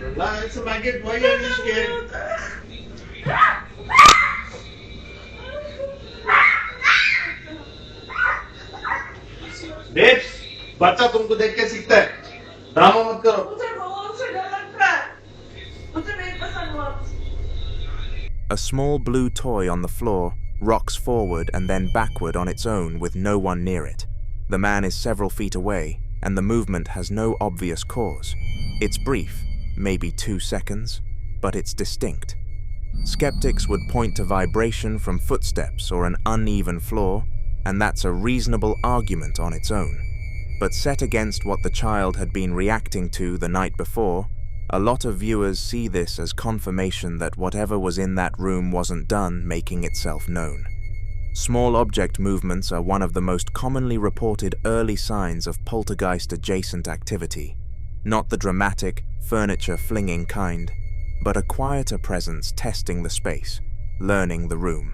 Relax, maggot. Why are you scared? Babes, बच्चा तुमको देख के सीखता है. ड्रामा मत करो. मुझे बहुत से डर लगता है. मुझे नहीं पसंद वो. A small blue toy on the floor rocks forward and then backward on its own with no one near it. The man is several feet away, and the movement has no obvious cause. It's brief, maybe 2 seconds, but it's distinct. Skeptics would point to vibration from footsteps or an uneven floor, and that's a reasonable argument on its own. But set against what the child had been reacting to the night before, a lot of viewers see this as confirmation that whatever was in that room wasn't done making itself known. Small object movements are one of the most commonly reported early signs of poltergeist-adjacent activity. not the dramatic, furniture-flinging kind, but a quieter presence testing the space, learning the room.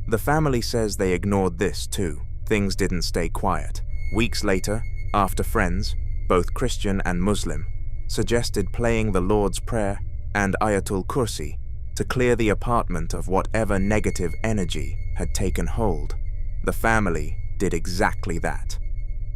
The family says they ignored this too. Things didn't stay quiet. Weeks later, after friends, both Christian and Muslim, suggested playing the Lord's Prayer and Ayatul Kursi to clear the apartment of whatever negative energy had taken hold, the family did exactly that.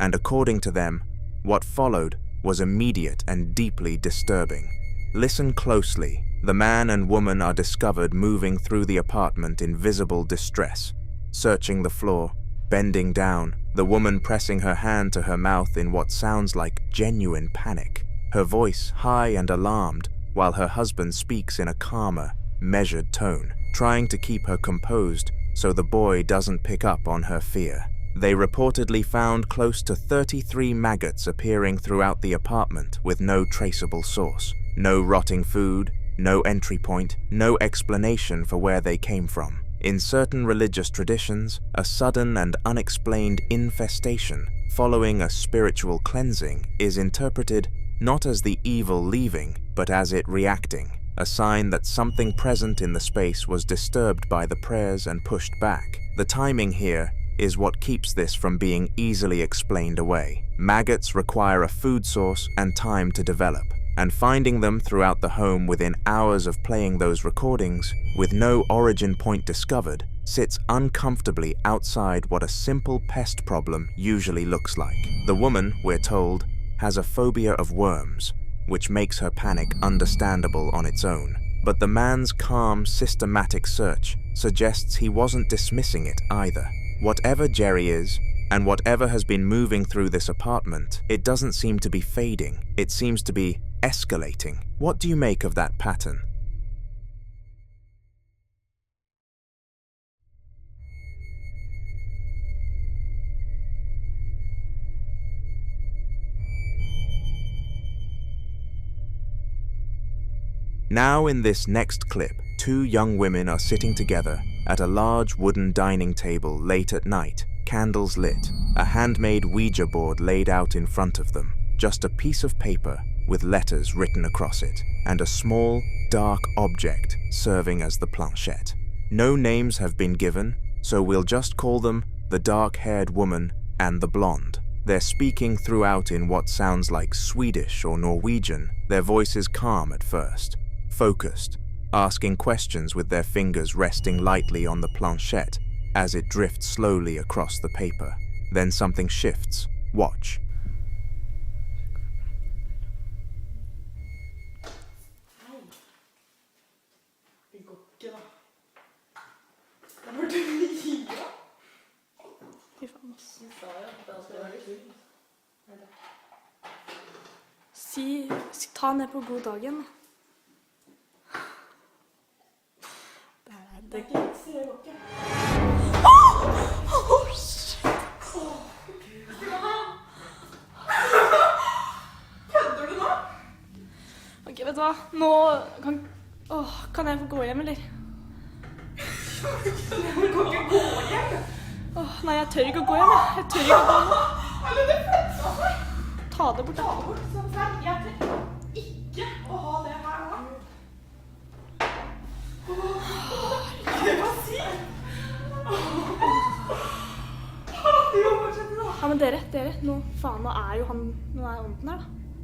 And according to them, what followed was immediate and deeply disturbing. Listen closely. The man and woman are discovered moving through the apartment in visible distress, searching the floor, bending down, the woman pressing her hand to her mouth in what sounds like genuine panic, her voice high and alarmed, while her husband speaks in a calmer, measured tone, trying to keep her composed so the boy doesn't pick up on her fear. They reportedly found close to 33 maggots appearing throughout the apartment with no traceable source, no rotting food, no entry point, no explanation for where they came from. In certain religious traditions, a sudden and unexplained infestation following a spiritual cleansing is interpreted not as the evil leaving, but as it reacting, a sign that something present in the space was disturbed by the prayers and pushed back. The timing here is what keeps this from being easily explained away. Maggots require a food source and time to develop, and finding them throughout the home within hours of playing those recordings, with no origin point discovered, sits uncomfortably outside what a simple pest problem usually looks like. The woman, we're told, has a phobia of worms, which makes her panic understandable on its own. But the man's calm, systematic search suggests he wasn't dismissing it either. Whatever Jerry is, and whatever has been moving through this apartment, it doesn't seem to be fading. It seems to be escalating. What do you make of that pattern? Now in this next clip, two young women are sitting together at a large wooden dining table late at night, candles lit, a handmade Ouija board laid out in front of them, just a piece of paper with letters written across it, and a small, dark object serving as the planchette. No names have been given, so we'll just call them the dark-haired woman and the blonde. They're speaking throughout in what sounds like Swedish or Norwegian. Their voices calm at first, focused, asking questions with their fingers resting lightly on the planchette as it drifts slowly across the paper. Then something shifts. Watch. Ta ned på god dagen. Det går ikke. Kødder du nå? Ok, vet du hva? Nå kan jeg få gå hjem, eller? Du kan ikke gå hjem? Nei, jeg tør ikke å gå hjem. Jeg tør ikke å gå hjem. Ta det bort, da. Ta det bort, sånn her. Jeg tør ikke å ha det her nå. Hva sier? Ja, men dere, nå faen, nå er jo ånden her, da.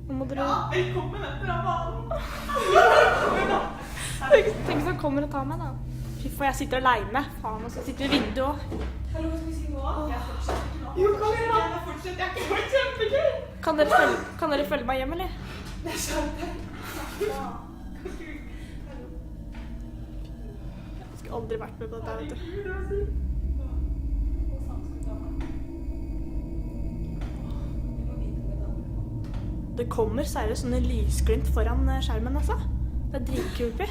Nå må dere... Ja, velkommen etter av banen. Tenk hvis han kommer og tar meg, da. Fy faen, jeg sitter alene. Faen, og så sitter vi i vinduet også. Hallo, hva skal vi si nå? Jeg fortsetter ikke nå. Jo, kan dere gjerne fortsette? Jeg er ikke kjempegøy. Kan dere følge meg hjem, eller? Det er sant. Ja. Jeg skulle aldri vært med på dette, vet du. Det kommer seriøst sånne lysglimt foran skjermen, altså. Det er dritcreepy.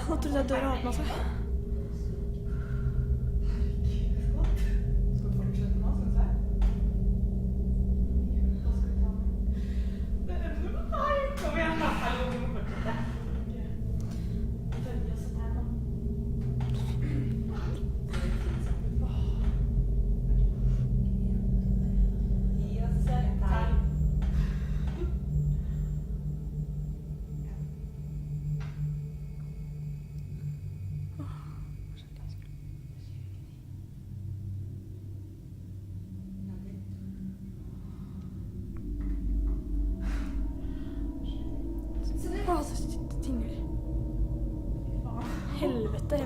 Nå trodde jeg døra åpnet seg.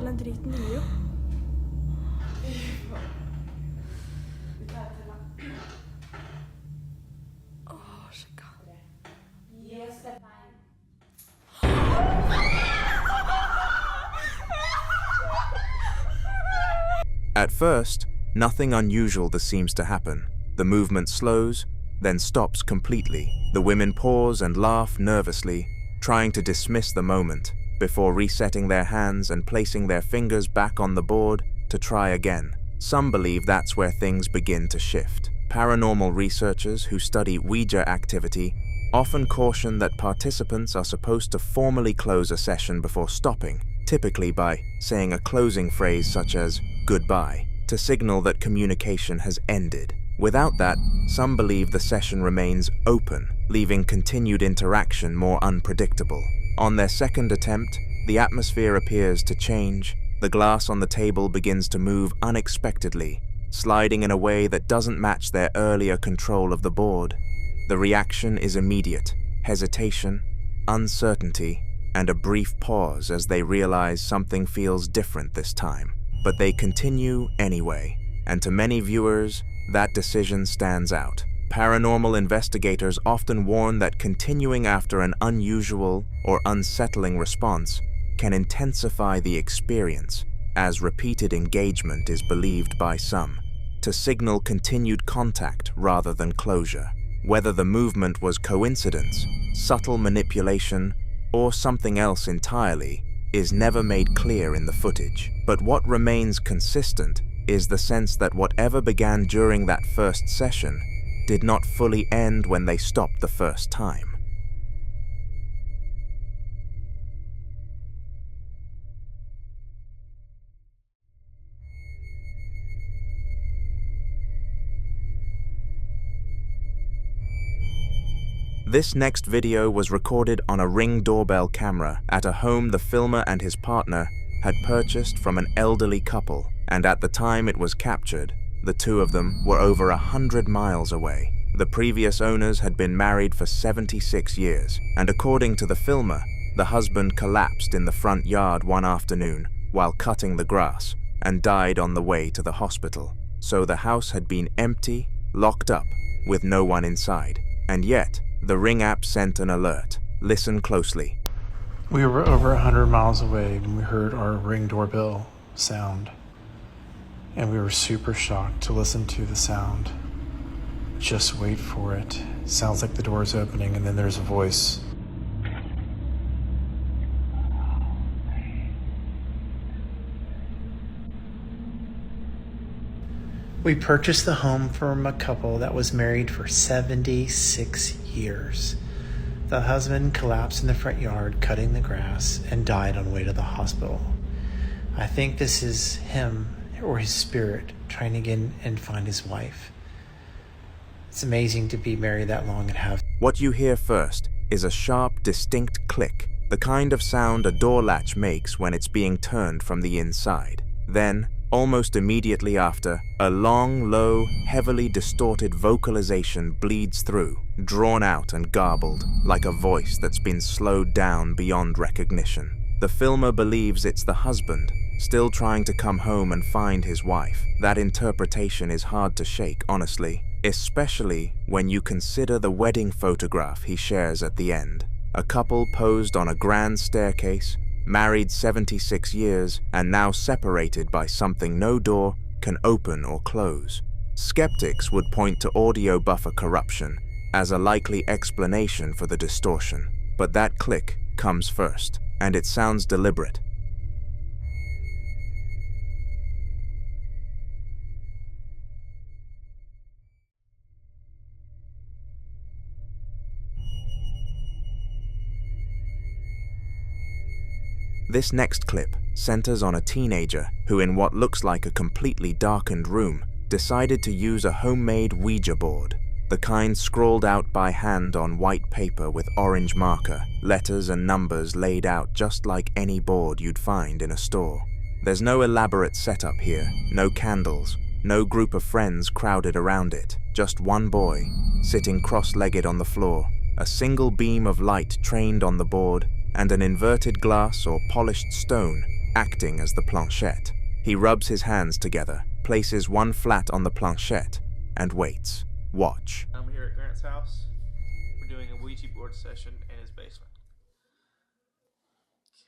all den driten i jo. At first, nothing unusual seems to happen. The movement slows, then stops completely. The women pause and laugh nervously, trying to dismiss the moment, before resetting their hands and placing their fingers back on the board to try again. Some believe that's where things begin to shift. Paranormal researchers who study Ouija activity often caution that participants are supposed to formally close a session before stopping, typically by saying a closing phrase such as "goodbye," to signal that communication has ended. Without that, some believe the session remains open, leaving continued interaction more unpredictable. On their second attempt, the atmosphere appears to change. The glass on the table begins to move unexpectedly, sliding in a way that doesn't match their earlier control of the board. The reaction is immediate: hesitation, uncertainty, and a brief pause as they realize something feels different this time. But they continue anyway, and to many viewers, that decision stands out. Paranormal investigators often warn that continuing after an unusual or unsettling response can intensify the experience, as repeated engagement is believed by some to signal continued contact rather than closure. Whether the movement was coincidence, subtle manipulation, or something else entirely is never made clear in the footage. But what remains consistent is the sense that whatever began during that first session did not fully end when they stopped the first time. This next video was recorded on a Ring doorbell camera at a home the filmer and his partner had purchased from an elderly couple, and at the time it was captured, the two of them were over 100 miles away. The previous owners had been married for 76 years, and according to the filmer, the husband collapsed in the front yard one afternoon while cutting the grass and died on the way to the hospital. So the house had been empty, locked up, with no one inside. And yet, the Ring app sent an alert. Listen closely. We were over 100 miles away when we heard our Ring doorbell sound, and we were super shocked to listen to the sound. Just wait for it. Sounds like the door is opening, and then there's a voice. We purchased the home from a couple that was married for 76 years. The husband collapsed in the front yard cutting the grass and died on the way to the hospital. I think this is him or his spirit trying to get in and find his wife. It's amazing to be married that long and have... What you hear first is a sharp, distinct click, the kind of sound a door latch makes when it's being turned from the inside. Then, almost immediately after, a long, low, heavily distorted vocalization bleeds through, drawn out and garbled, like a voice that's been slowed down beyond recognition. The filmer believes it's the husband, still trying to come home and find his wife. That interpretation is hard to shake, honestly, especially when you consider the wedding photograph he shares at the end. A couple posed on a grand staircase, married 76 years, and now separated by something no door can open or close. Skeptics would point to audio buffer corruption as a likely explanation for the distortion, but that click comes first, and it sounds deliberate. This next clip centers on a teenager who, in what looks like a completely darkened room, decided to use a homemade Ouija board, the kind scrawled out by hand on white paper with orange marker, letters and numbers laid out just like any board you'd find in a store. There's no elaborate setup here, no candles, no group of friends crowded around it, just one boy, sitting cross-legged on the floor, a single beam of light trained on the board, and an inverted glass or polished stone acting as the planchette. He rubs his hands together, places one flat on the planchette, and waits. Watch. I'm here at Grant's house. We're doing a Ouija board session in his basement.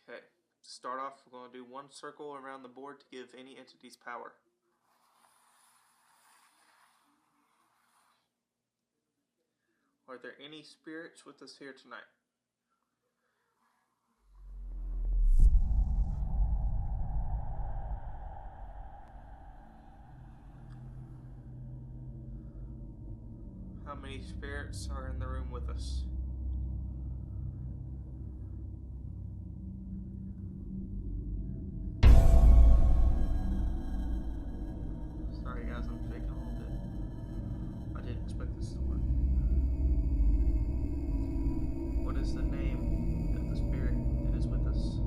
Okay, to start off, we're going to do one circle around the board to give any entities power. Are there any spirits with us here tonight? How many spirits are in the room with us? Sorry guys, I'm shaking a little bit. I didn't expect this to work. What is the name of the spirit that is with us?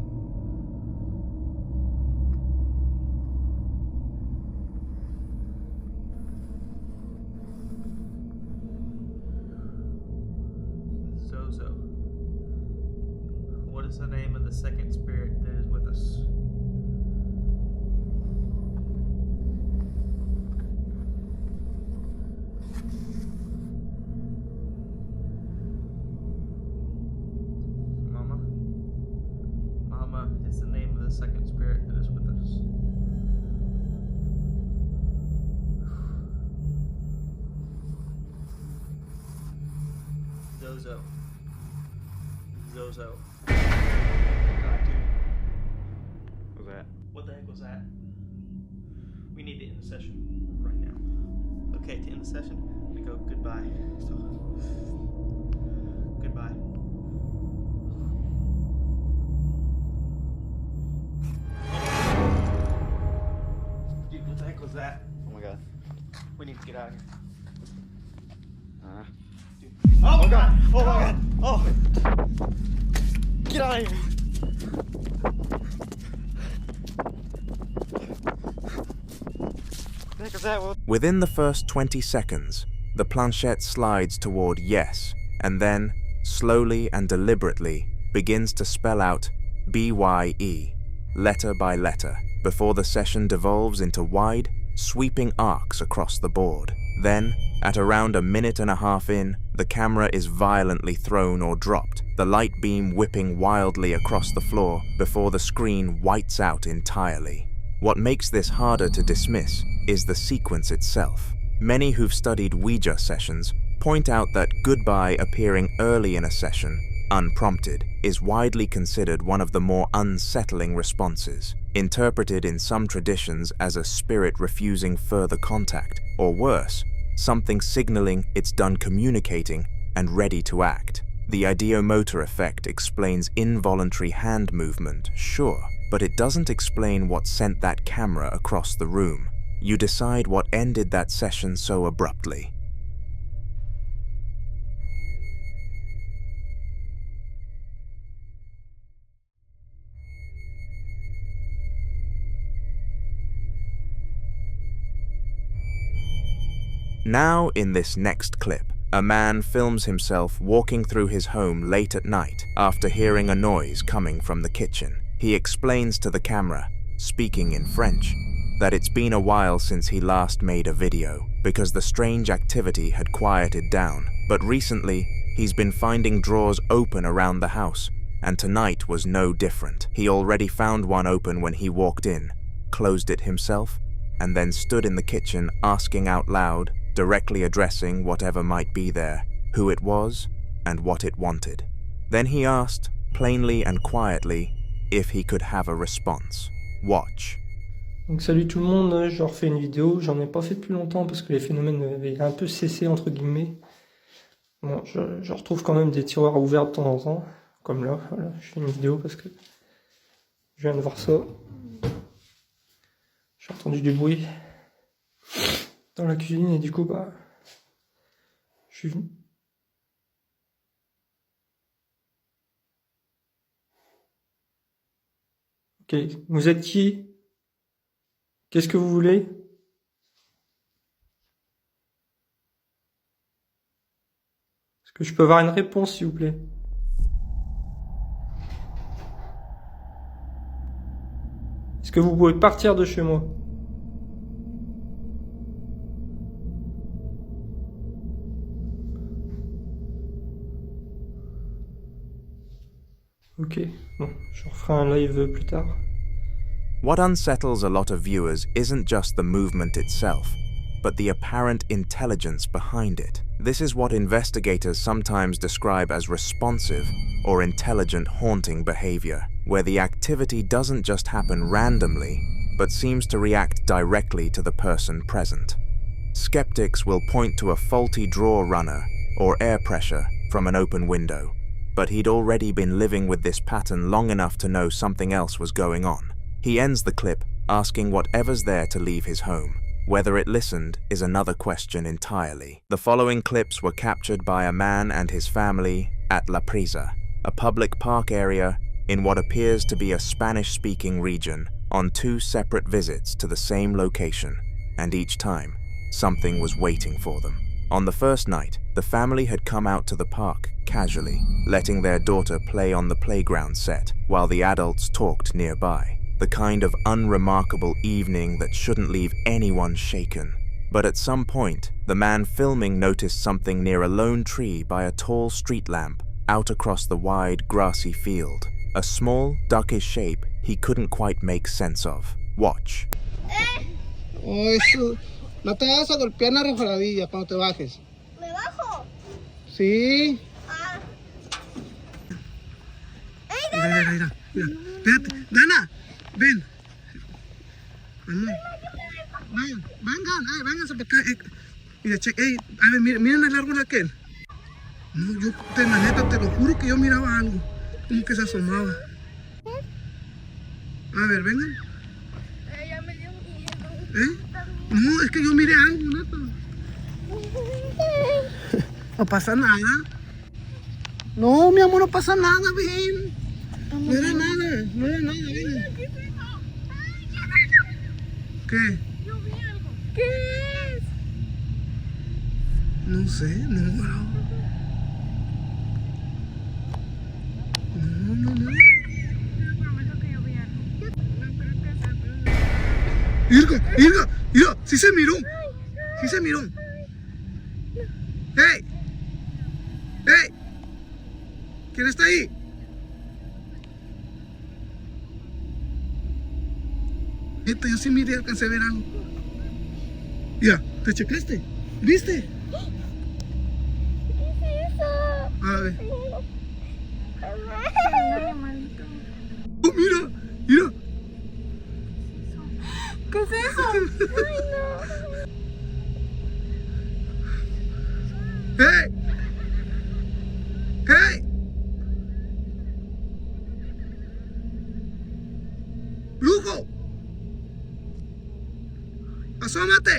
Zozo. What is the name of the second spirit that is with us? Mama? Mama is the name of the second spirit that is with us. Zozo. Zozo. God, dude. What was that? What the heck was that? We need to end the session right now. Okay, to end the session, we go goodbye. So, goodbye. Dude, what the heck was that? Oh my god. We need to get out of here. Dude. Oh my god! Oh my god! Oh! Get out of here! What the heck was that? Within the first 20 seconds, the planchette slides toward yes, and then, slowly and deliberately, begins to spell out BYE, letter by letter, before the session devolves into wide, sweeping arcs across the board. Then, at around a minute and a half in, the camera is violently thrown or dropped, the light beam whipping wildly across the floor before the screen whites out entirely. What makes this harder to dismiss is the sequence itself. Many who've studied Ouija sessions point out that goodbye appearing early in a session, unprompted, is widely considered one of the more unsettling responses, interpreted in some traditions as a spirit refusing further contact, or worse, something signaling it's done communicating and ready to act. The ideomotor effect explains involuntary hand movement, sure, but it doesn't explain what sent that camera across the room. You decide what ended that session so abruptly. Now, in this next clip, a man films himself walking through his home late at night after hearing a noise coming from the kitchen. He explains to the camera, speaking in French, that it's been a while since he last made a video because the strange activity had quieted down, but recently he's been finding drawers open around the house, and tonight was no different. He already found one open when he walked in, closed it himself, and then stood in the kitchen asking out loud, directly addressing whatever might be there, who it was and what it wanted. Then he asked, plainly and quietly, if he could have a response. Watch. Donc salut tout le monde, je refais une vidéo, j'en ai pas fait depuis longtemps parce que les phénomènes avaient un peu cessé entre guillemets. Bon, je retrouve quand même des tiroirs ouverts de temps en temps, comme là, voilà, je fais une vidéo parce que je viens de voir ça. J'ai entendu du bruit dans la cuisine et du coup bah je suis venu. Ok, vous êtes qui? Qu'est-ce que vous voulez? Est-ce que je peux avoir une réponse s'il vous plaît? Est-ce que vous pouvez partir de chez moi? Ok, bon, je referai un live plus tard. What unsettles a lot of viewers isn't just the movement itself, but the apparent intelligence behind it. This is what investigators sometimes describe as responsive or intelligent haunting behavior, where the activity doesn't just happen randomly, but seems to react directly to the person present. Skeptics will point to a faulty drawer runner or air pressure from an open window, but he'd already been living with this pattern long enough to know something else was going on. He ends the clip asking whatever's there to leave his home. Whether it listened is another question entirely. The following clips were captured by a man and his family at La Prisa, a public park area in what appears to be a Spanish-speaking region, on 2 separate visits to the same location, and each time, something was waiting for them. On the first night, the family had come out to the park casually, letting their daughter play on the playground set while the adults talked nearby. The kind of unremarkable evening that shouldn't leave anyone shaken. But at some point, the man filming noticed something near a lone tree by a tall street lamp out across the wide, grassy field. A small, duckish shape he couldn't quite make sense of. Watch. Oh, eso. No te vas a golpear en la resbaladilla cuando te bajes. ¿Me bajo? Sí. Ah. Mira. Espérate. Dana, ven. Vénganse para acá. Mira, a ver, miren el árbol aquel. No, yo, la neta, te lo juro que yo miraba algo. Como que se asomaba. A ver, vengan. Ya me dio miedo. No, es que yo miré algo, neta. No pasa nada. No, mi amor, no pasa nada, ven. No era nada, ven. ¿Qué? Yo vi algo. ¿Qué es? No sé, no. No. Irga, sí se miró. ¡Hey! ¿Quién está ahí? Yo sí miré, alcancé a ver algo. Ya, ¿te checaste? ¿Viste? ¿Qué es eso? A ver. Maldito. Oh, mira. ¿Qué es eso? Ay, no. ¡Hey! ¡Lujo! ¡Asómate!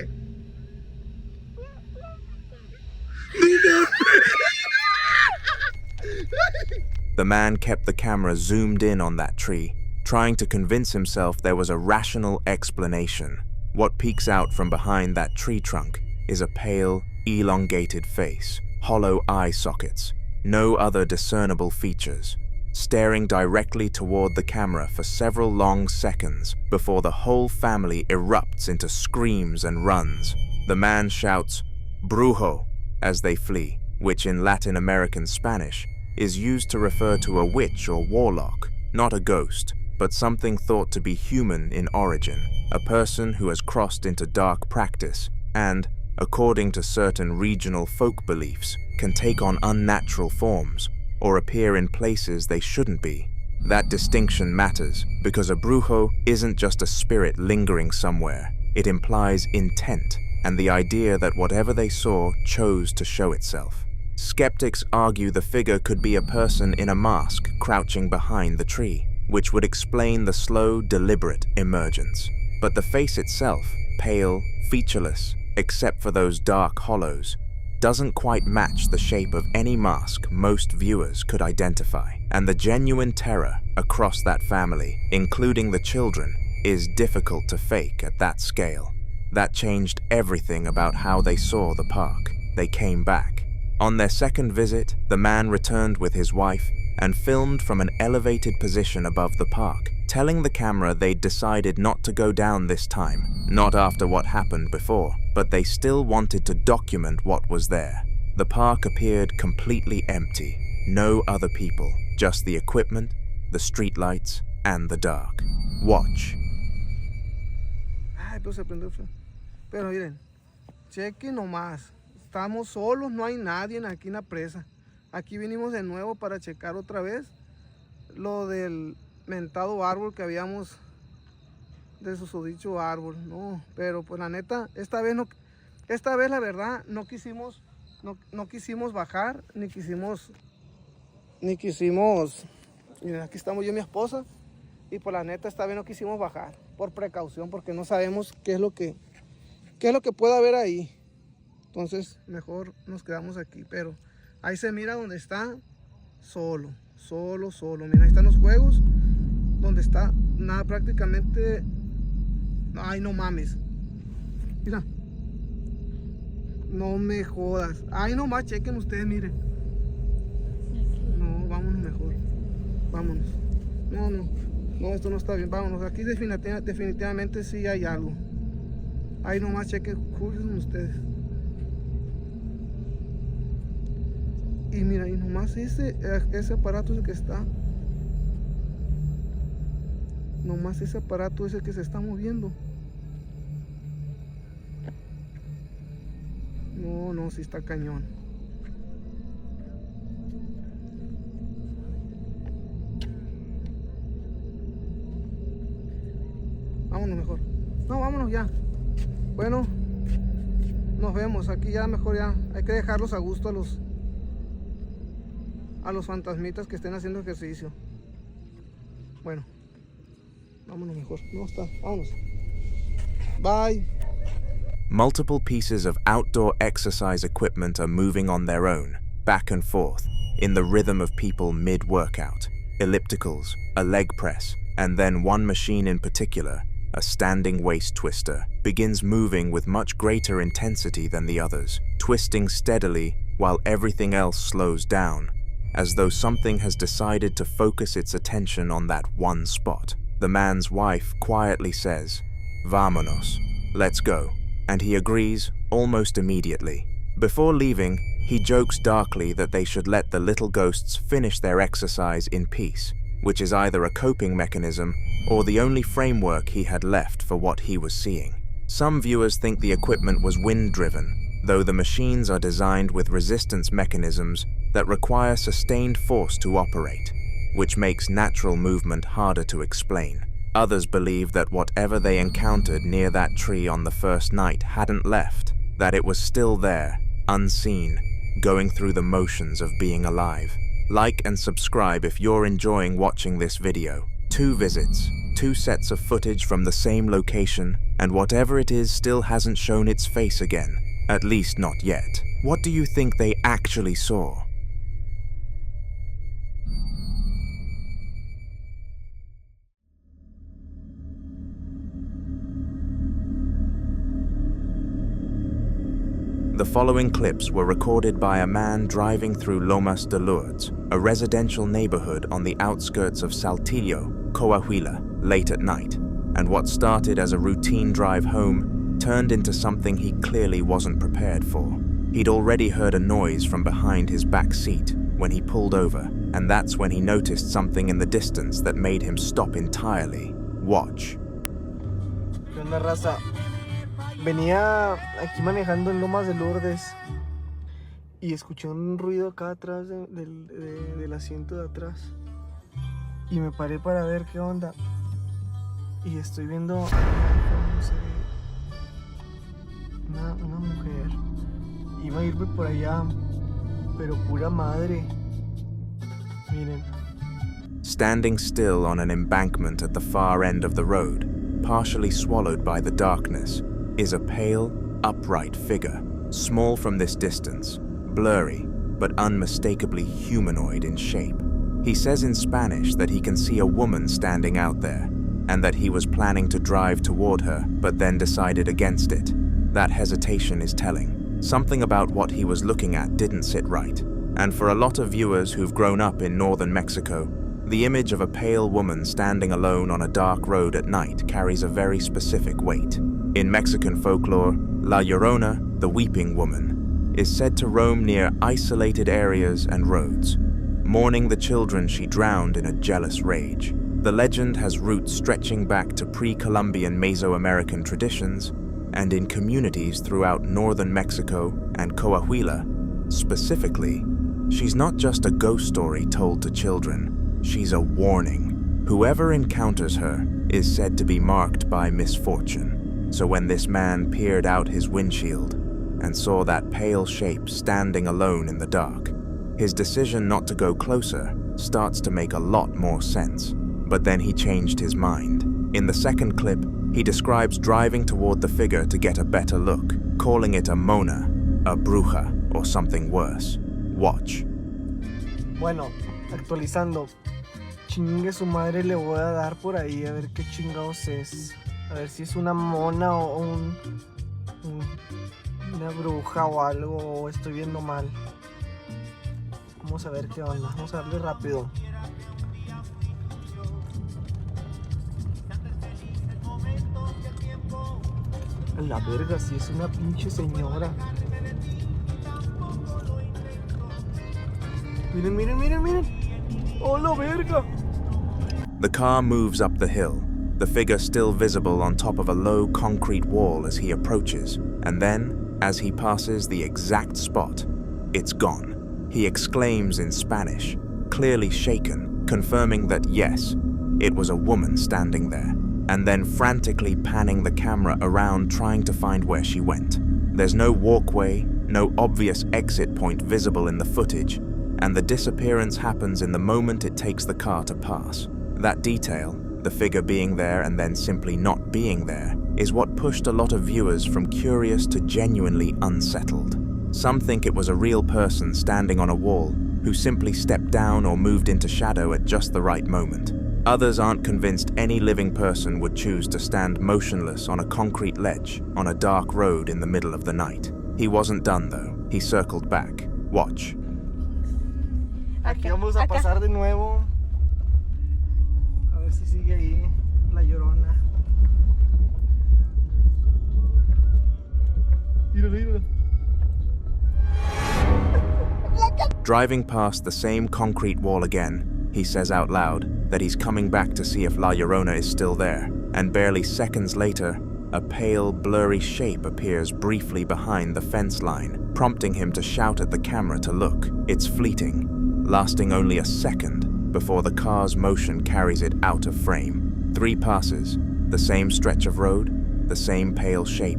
The man kept the camera zoomed in on that tree, trying to convince himself there was a rational explanation. What peeks out from behind that tree trunk is a pale, elongated face, hollow eye sockets, no other discernible features, staring directly toward the camera for several long seconds before the whole family erupts into screams and runs. The man shouts, "Brujo," as they flee, which in Latin American Spanish is used to refer to a witch or warlock, not a ghost, but something thought to be human in origin, a person who has crossed into dark practice and, according to certain regional folk beliefs, can take on unnatural forms or appear in places they shouldn't be. That distinction matters because a brujo isn't just a spirit lingering somewhere. It implies intent and the idea that whatever they saw chose to show itself. Skeptics argue the figure could be a person in a mask crouching behind the tree, which would explain the slow, deliberate emergence. But the face itself, pale, featureless, except for those dark hollows, doesn't quite match the shape of any mask most viewers could identify. And the genuine terror across that family, including the children, is difficult to fake at that scale. That changed everything about how they saw the park. They came back. On their second visit, the man returned with his wife and filmed from an elevated position above the park, telling the camera they'd decided not to go down this time, not after what happened before, but they still wanted to document what was there. The park appeared completely empty, no other people, just the equipment, the streetlights, and the dark. Watch. Ay, pues se prendió. Pero miren, chequen nomás. Estamos solos, no hay nadie aquí en la presa. Aquí vinimos de nuevo para checar otra vez lo del mentado árbol que habíamos, de susodicho árbol, no, pero pues la neta, esta vez la verdad no quisimos bajar, ni quisimos, miren, aquí estamos yo y mi esposa, y pues la neta esta vez no quisimos bajar, por precaución, porque no sabemos qué es lo que puede haber ahí, entonces mejor nos quedamos aquí, pero ahí se mira donde está, solo, mira, ahí están los juegos, donde está nada prácticamente. Ay, no mames, mira, no me jodas, ay, no más, chequen ustedes, miren, no, vámonos mejor, vámonos, no, esto no está bien, vámonos, aquí definitivamente sí hay algo, ay, no más, chequen, juzguen ustedes, y mira, y nomás ese aparato es el que está. Nomás ese aparato es el que se está moviendo. No, sí está cañón. Vámonos mejor. No, vámonos ya. Bueno, nos vemos. Aquí ya mejor ya. Hay que dejarlos a gusto a los fantasmitas que estén haciendo ejercicio. Bueno. Vámonos mejor. No está. Vámonos. Bye. Multiple pieces of outdoor exercise equipment are moving on their own, back and forth, in the rhythm of people mid-workout. Ellipticals, a leg press, and then one machine in particular, a standing waist twister, begins moving with much greater intensity than the others, twisting steadily while everything else slows down, as though something has decided to focus its attention on that one spot. The man's wife quietly says, "Vámonos, let's go," and he agrees almost immediately. Before leaving, he jokes darkly that they should let the little ghosts finish their exercise in peace, which is either a coping mechanism or the only framework he had left for what he was seeing. Some viewers think the equipment was wind-driven, though the machines are designed with resistance mechanisms that require sustained force to operate, which makes natural movement harder to explain. Others believe that whatever they encountered near that tree on the first night hadn't left, that it was still there, unseen, going through the motions of being alive. Like and subscribe if you're enjoying watching this video. 2 visits, 2 sets of footage from the same location, and whatever it is still hasn't shown its face again, at least not yet. What do you think they actually saw? The following clips were recorded by a man driving through Lomas de Lourdes, a residential neighborhood on the outskirts of Saltillo, Coahuila, late at night, and what started as a routine drive home turned into something he clearly wasn't prepared for. He'd already heard a noise from behind his back seat when he pulled over, and that's when he noticed something in the distance that made him stop entirely. Watch. ¿Qué onda, raza? Venía aquí manejando en Lomas de Lourdes y escuché un ruido acá atrás del asiento de atrás y me paré para ver qué onda y estoy viendo una mujer. Iba a irme por allá, pero pura madre. Miren. Standing still on an embankment at the far end of the road, partially swallowed by the darkness, is a pale, upright figure, small from this distance, blurry, but unmistakably humanoid in shape. He says in Spanish that he can see a woman standing out there, and that he was planning to drive toward her, but then decided against it. That hesitation is telling. Something about what he was looking at didn't sit right, and for a lot of viewers who've grown up in northern Mexico, The image of a pale woman standing alone on a dark road at night carries a very specific weight. In Mexican folklore, La Llorona, the weeping woman, is said to roam near isolated areas and roads, mourning the children she drowned in a jealous rage. The legend has roots stretching back to pre-Columbian Mesoamerican traditions, and in communities throughout northern Mexico and Coahuila. Specifically, she's not just a ghost story told to children, she's a warning. Whoever encounters her is said to be marked by misfortune. So when this man peered out his windshield and saw that pale shape standing alone in the dark, his decision not to go closer starts to make a lot more sense. But then he changed his mind. In the second clip, he describes driving toward the figure to get a better look, calling it a mona, a bruja, or something worse. Watch. Bueno, actualizando. Chingue su madre, le voy a dar por ahí a ver qué chingados es. A ver si es una mona o una bruja o algo, o estoy viendo mal. Vamos a ver qué onda, vamos a darle rápido. A la verga, si es una pinche señora. Miren, miren, miren, miren. Oh, la verga. The car moves up the hill, the figure still visible on top of a low concrete wall as he approaches, and then, as he passes the exact spot, it's gone. He exclaims in Spanish, clearly shaken, confirming that yes, it was a woman standing there, and then frantically panning the camera around trying to find where she went. There's no walkway, no obvious exit point visible in the footage, and the disappearance happens in the moment it takes the car to pass. That detail, the figure being there and then simply not being there, is what pushed a lot of viewers from curious to genuinely unsettled. Some think it was a real person standing on a wall who simply stepped down or moved into shadow at just the right moment. Others aren't convinced any living person would choose to stand motionless on a concrete ledge on a dark road in the middle of the night. He wasn't done though. He circled back. Watch. Aquí vamos a pasar de nuevo. A ver si sigue ahí la Llorona. Mírala, mírala. Driving past the same concrete wall again, he says out loud that he's coming back to see if La Llorona is still there, and barely seconds later, a pale, blurry shape appears briefly behind the fence line, prompting him to shout at the camera to look. It's fleeting, lasting only a second before the car's motion carries it out of frame. 3 passes, the same stretch of road, the same pale shape,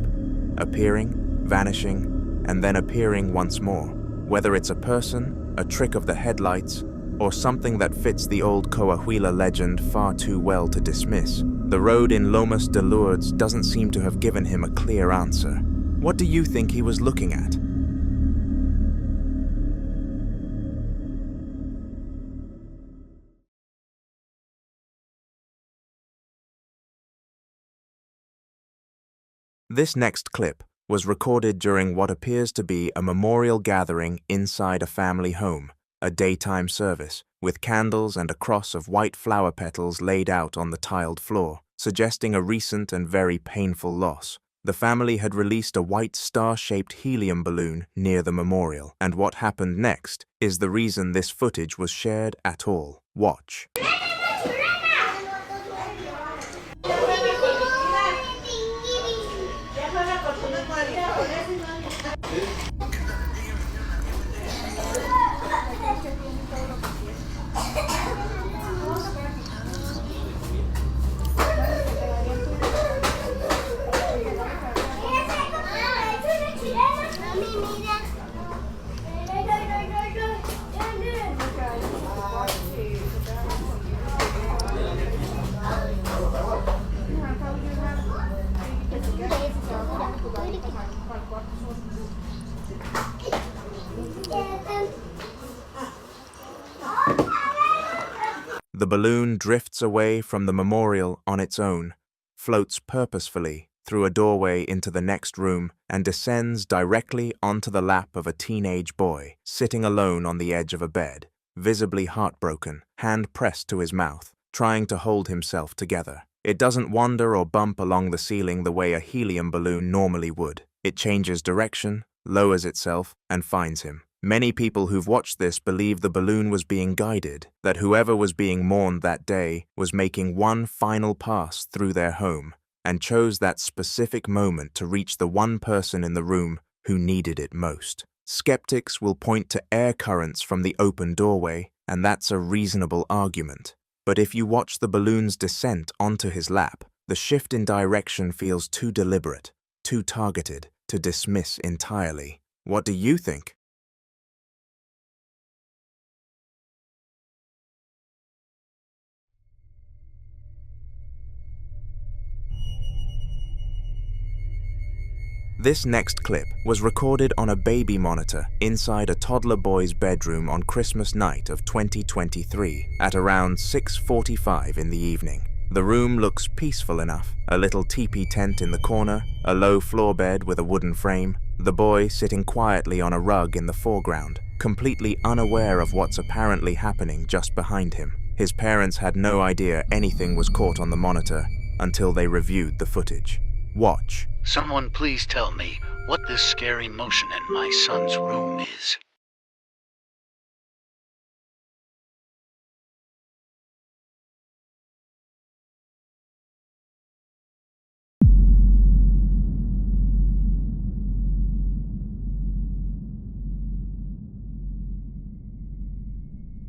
appearing, vanishing, and then appearing once more. Whether it's a person, a trick of the headlights, or something that fits the old Coahuila legend far too well to dismiss, the road in Lomas de Lourdes doesn't seem to have given him a clear answer. What do you think he was looking at? This next clip was recorded during what appears to be a memorial gathering inside a family home, a daytime service, with candles and a cross of white flower petals laid out on the tiled floor, suggesting a recent and very painful loss. The family had released a white star-shaped helium balloon near the memorial, and what happened next is the reason this footage was shared at all. Watch. The balloon drifts away from the memorial on its own, floats purposefully through a doorway into the next room, and descends directly onto the lap of a teenage boy, sitting alone on the edge of a bed. visibly heartbroken, hand pressed to his mouth, trying to hold himself together. It doesn't wander or bump along the ceiling the way a helium balloon normally would. It changes direction, lowers itself, and finds him. Many people who've watched this believe the balloon was being guided, that whoever was being mourned that day was making one final pass through their home, and chose that specific moment to reach the one person in the room who needed it most. Skeptics will point to air currents from the open doorway, and that's a reasonable argument. But if you watch the balloon's descent onto his lap, the shift in direction feels too deliberate, too targeted, to dismiss entirely. What do you think? This next clip was recorded on a baby monitor inside a toddler boy's bedroom on Christmas night of 2023 at around 6:45 in the evening. The room looks peaceful enough, a little teepee tent in the corner, a low floor bed with a wooden frame, the boy sitting quietly on a rug in the foreground, completely unaware of what's apparently happening just behind him. His parents had no idea anything was caught on the monitor until they reviewed the footage. Watch. Someone please tell me what this scary motion in my son's room is.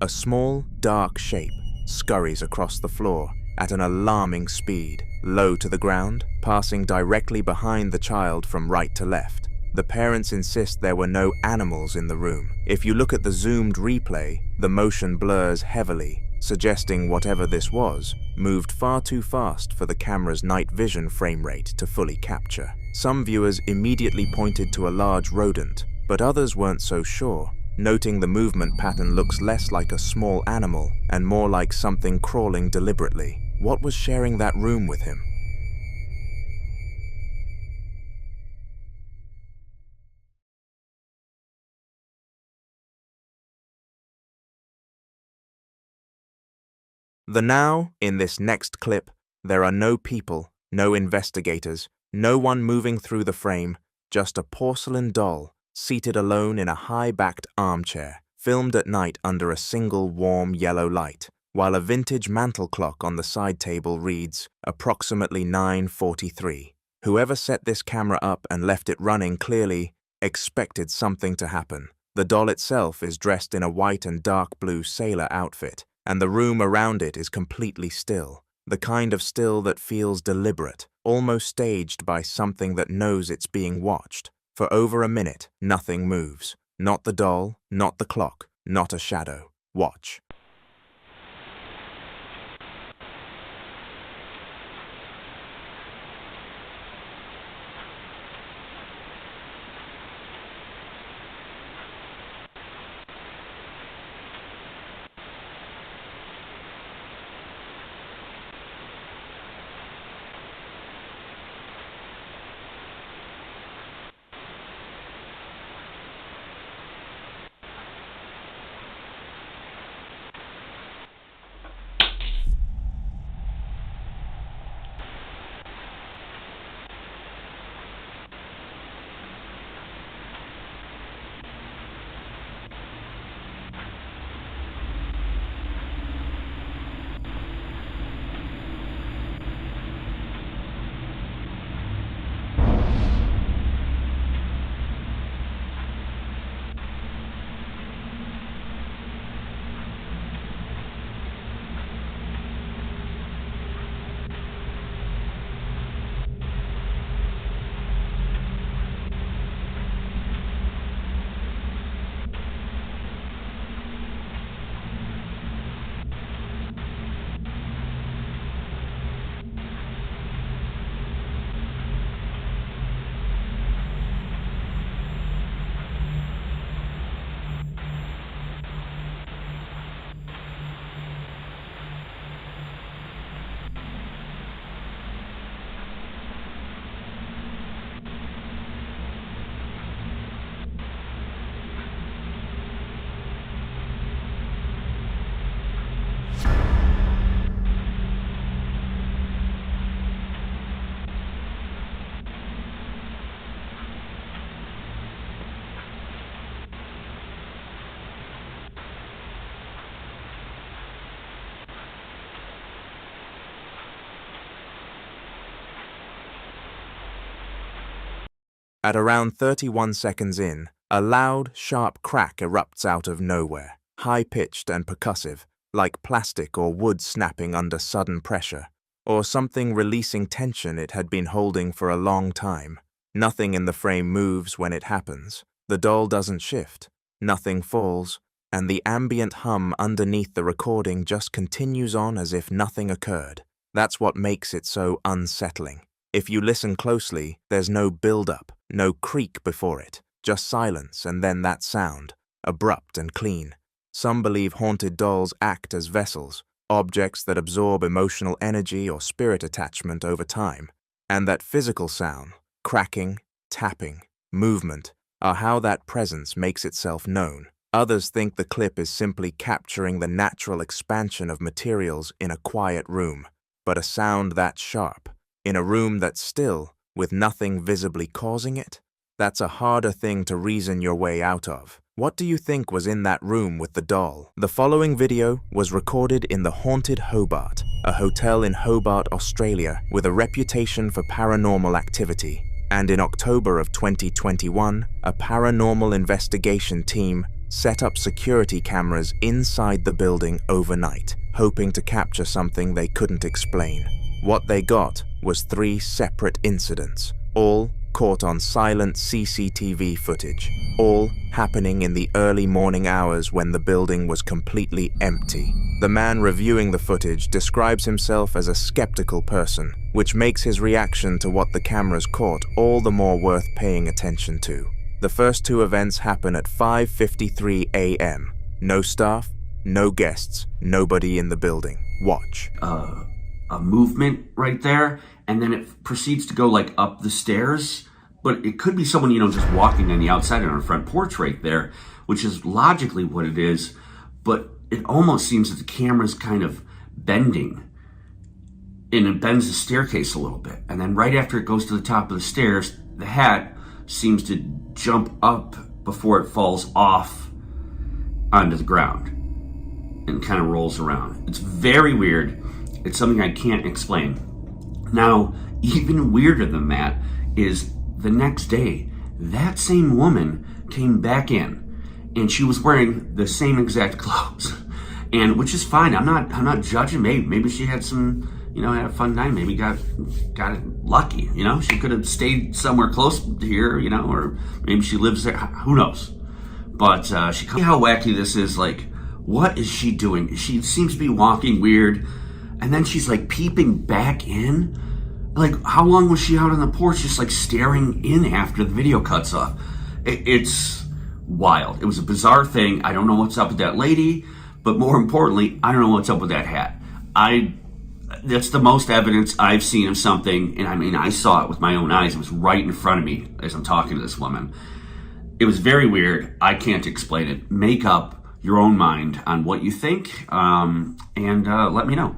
A small, dark shape scurries across the floor at an alarming speed, low to the ground, passing directly behind the child from right to left. The parents insist there were no animals in the room. If you look at the zoomed replay, the motion blurs heavily, suggesting whatever this was moved far too fast for the camera's night vision frame rate to fully capture. Some viewers immediately pointed to a large rodent, but others weren't so sure, noting the movement pattern looks less like a small animal and more like something crawling deliberately. What was sharing that room with him? Now, in this next clip, there are no people, no investigators, no one moving through the frame, just a porcelain doll seated alone in a high-backed armchair, filmed at night under a single warm yellow light, while a vintage mantel clock on the side table reads approximately 9:43. Whoever set this camera up and left it running clearly expected something to happen. The doll itself is dressed in a white and dark blue sailor outfit, and the room around it is completely still, the kind of still that feels deliberate, almost staged by something that knows it's being watched. For over a minute, nothing moves. Not the doll, not the clock, not a shadow. Watch. At around 31 seconds in, a loud, sharp crack erupts out of nowhere, high-pitched and percussive, like plastic or wood snapping under sudden pressure, or something releasing tension it had been holding for a long time. Nothing in the frame moves when it happens. The doll doesn't shift. Nothing falls, and the ambient hum underneath the recording just continues on as if nothing occurred. That's what makes it so unsettling. If you listen closely, there's no build-up, no creak before it, just silence and then that sound, abrupt and clean. Some believe haunted dolls act as vessels, objects that absorb emotional energy or spirit attachment over time, and that physical sound, cracking, tapping, movement, are how that presence makes itself known. Others think the clip is simply capturing the natural expansion of materials in a quiet room, but a sound that sharp, in a room that's still, with nothing visibly causing it, that's a harder thing to reason your way out of. What do you think was in that room with the doll? The following video was recorded in the Haunted Hobart, a hotel in Hobart, Australia, with a reputation for paranormal activity. And in October of 2021, a paranormal investigation team set up security cameras inside the building overnight, hoping to capture something they couldn't explain. What they got was 3 separate incidents, all caught on silent CCTV footage, all happening in the early morning hours when the building was completely empty. The man reviewing the footage describes himself as a skeptical person, which makes his reaction to what the cameras caught all the more worth paying attention to. The first 2 events happen at 5:53 a.m. No staff, no guests, nobody in the building. Watch. A movement right there, and then it proceeds to go like up the stairs, but it could be someone, just walking on the outside on our front porch right there, which is logically what it is, but it almost seems that the camera's kind of bending, and it bends the staircase a little bit, and then right after it goes to the top of the stairs, the hat seems to jump up before it falls off onto the ground and kind of rolls around. It's very weird. It's something I can't explain. Now, even weirder than that is the next day, that same woman came back in and she was wearing the same exact clothes. And which is fine. I'm not judging. Maybe she had some, had a fun night. Maybe got it lucky, She could have stayed somewhere close to here, or maybe she lives there. Who knows? But she, how wacky this is. Like, what is she doing? She seems to be walking weird. And then she's like peeping back in. Like, how long was she out on the porch just like staring in after the video cuts off? It's wild. It was a bizarre thing. I don't know what's up with that lady, but more importantly, I don't know what's up with that hat. That's the most evidence I've seen of something, and I saw it with my own eyes. It was right in front of me as I'm talking to this woman. It was very weird. I can't explain it. Make up your own mind on what you think, and let me know.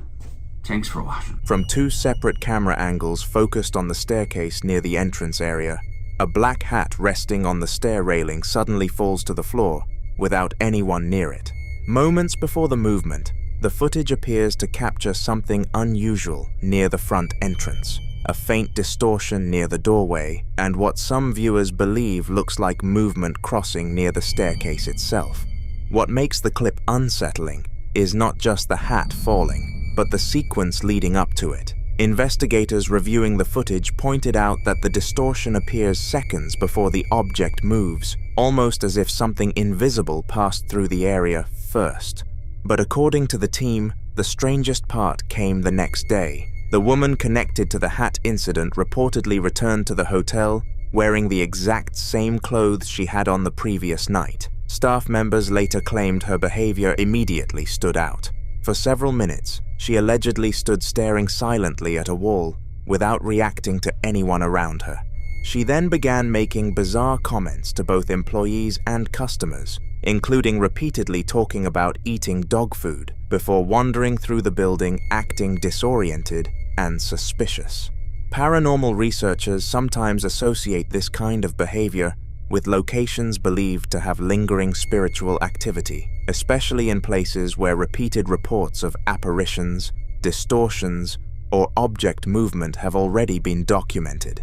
Thanks for watching. From 2 separate camera angles focused on the staircase near the entrance area, a black hat resting on the stair railing suddenly falls to the floor without anyone near it. Moments before the movement, the footage appears to capture something unusual near the front entrance, a faint distortion near the doorway, and what some viewers believe looks like movement crossing near the staircase itself. What makes the clip unsettling is not just the hat falling, but the sequence leading up to it. Investigators reviewing the footage pointed out that the distortion appears seconds before the object moves, almost as if something invisible passed through the area first. But according to the team, the strangest part came the next day. The woman connected to the hat incident reportedly returned to the hotel wearing the exact same clothes she had on the previous night. Staff members later claimed her behavior immediately stood out. For several minutes, she allegedly stood staring silently at a wall without reacting to anyone around her. She then began making bizarre comments to both employees and customers, including repeatedly talking about eating dog food, before wandering through the building acting disoriented and suspicious. Paranormal researchers sometimes associate this kind of behavior with locations believed to have lingering spiritual activity, especially in places where repeated reports of apparitions, distortions, or object movement have already been documented.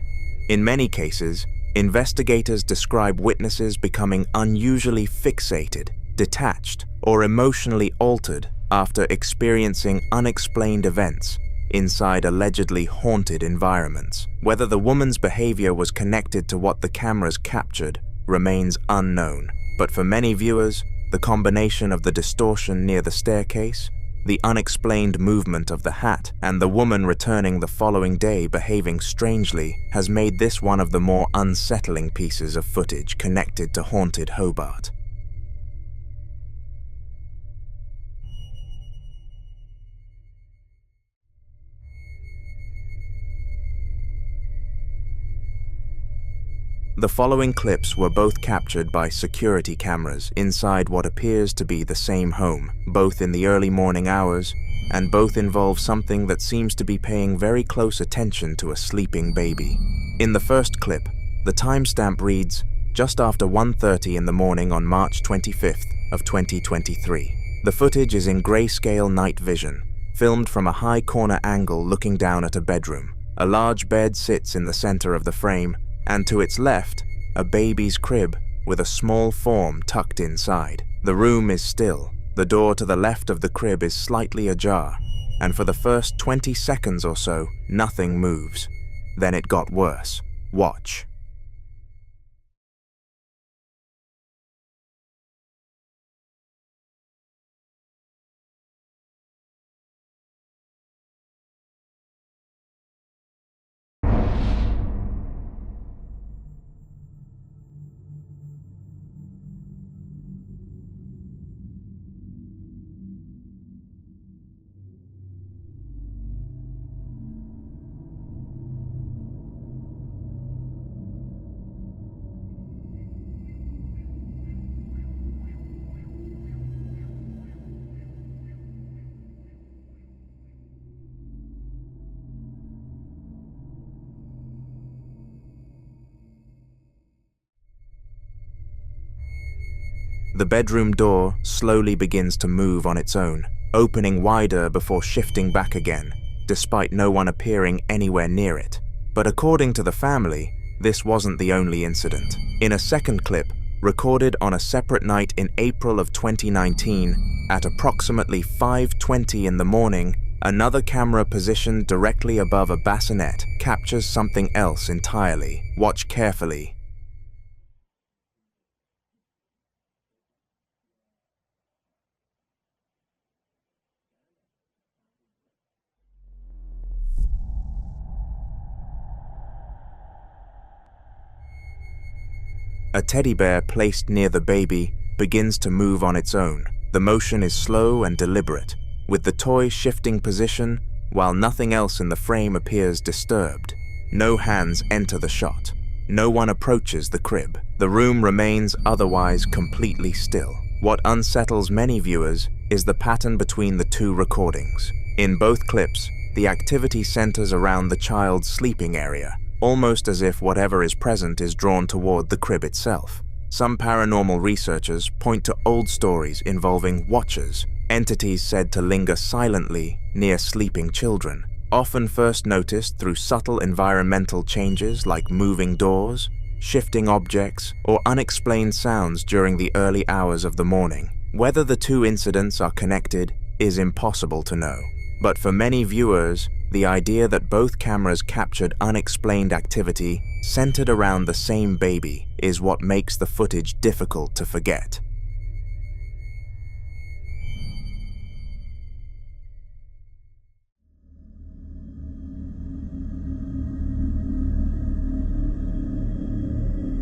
In many cases, Investigators describe witnesses becoming unusually fixated, detached, or emotionally altered after experiencing unexplained events inside allegedly haunted environments. Whether the woman's behavior was connected to what the cameras captured remains unknown, but for many viewers, the combination of the distortion near the staircase, the unexplained movement of the hat, and the woman returning the following day behaving strangely has made this one of the more unsettling pieces of footage connected to haunted Hobart. The following clips were both captured by security cameras inside what appears to be the same home, both in the early morning hours, and both involve something that seems to be paying very close attention to a sleeping baby. In the first clip, the timestamp reads, just after 1:30 in the morning on March 25th of 2023. The footage is in grayscale night vision, filmed from a high corner angle looking down at a bedroom. A large bed sits in the center of the frame, and to its left, a baby's crib with a small form tucked inside. The room is still. The door to the left of the crib is slightly ajar, and for the first 20 seconds or so, nothing moves. Then it got worse. Watch. The bedroom door slowly begins to move on its own, opening wider before shifting back again, despite no one appearing anywhere near it. But according to the family, this wasn't the only incident. In a second clip, recorded on a separate night in April of 2019, at approximately 5:20 in the morning, another camera positioned directly above a bassinet captures something else entirely. Watch carefully. A teddy bear placed near the baby begins to move on its own. The motion is slow and deliberate, with the toy shifting position while nothing else in the frame appears disturbed. No hands enter the shot. No one approaches the crib. The room remains otherwise completely still. What unsettles many viewers is the pattern between the two recordings. In both clips, the activity centers around the child's sleeping area, almost as if whatever is present is drawn toward the crib itself. Some paranormal researchers point to old stories involving watchers, entities said to linger silently near sleeping children, often first noticed through subtle environmental changes like moving doors, shifting objects, or unexplained sounds during the early hours of the morning. Whether the two incidents are connected is impossible to know. But for many viewers, the idea that both cameras captured unexplained activity centered around the same baby is what makes the footage difficult to forget.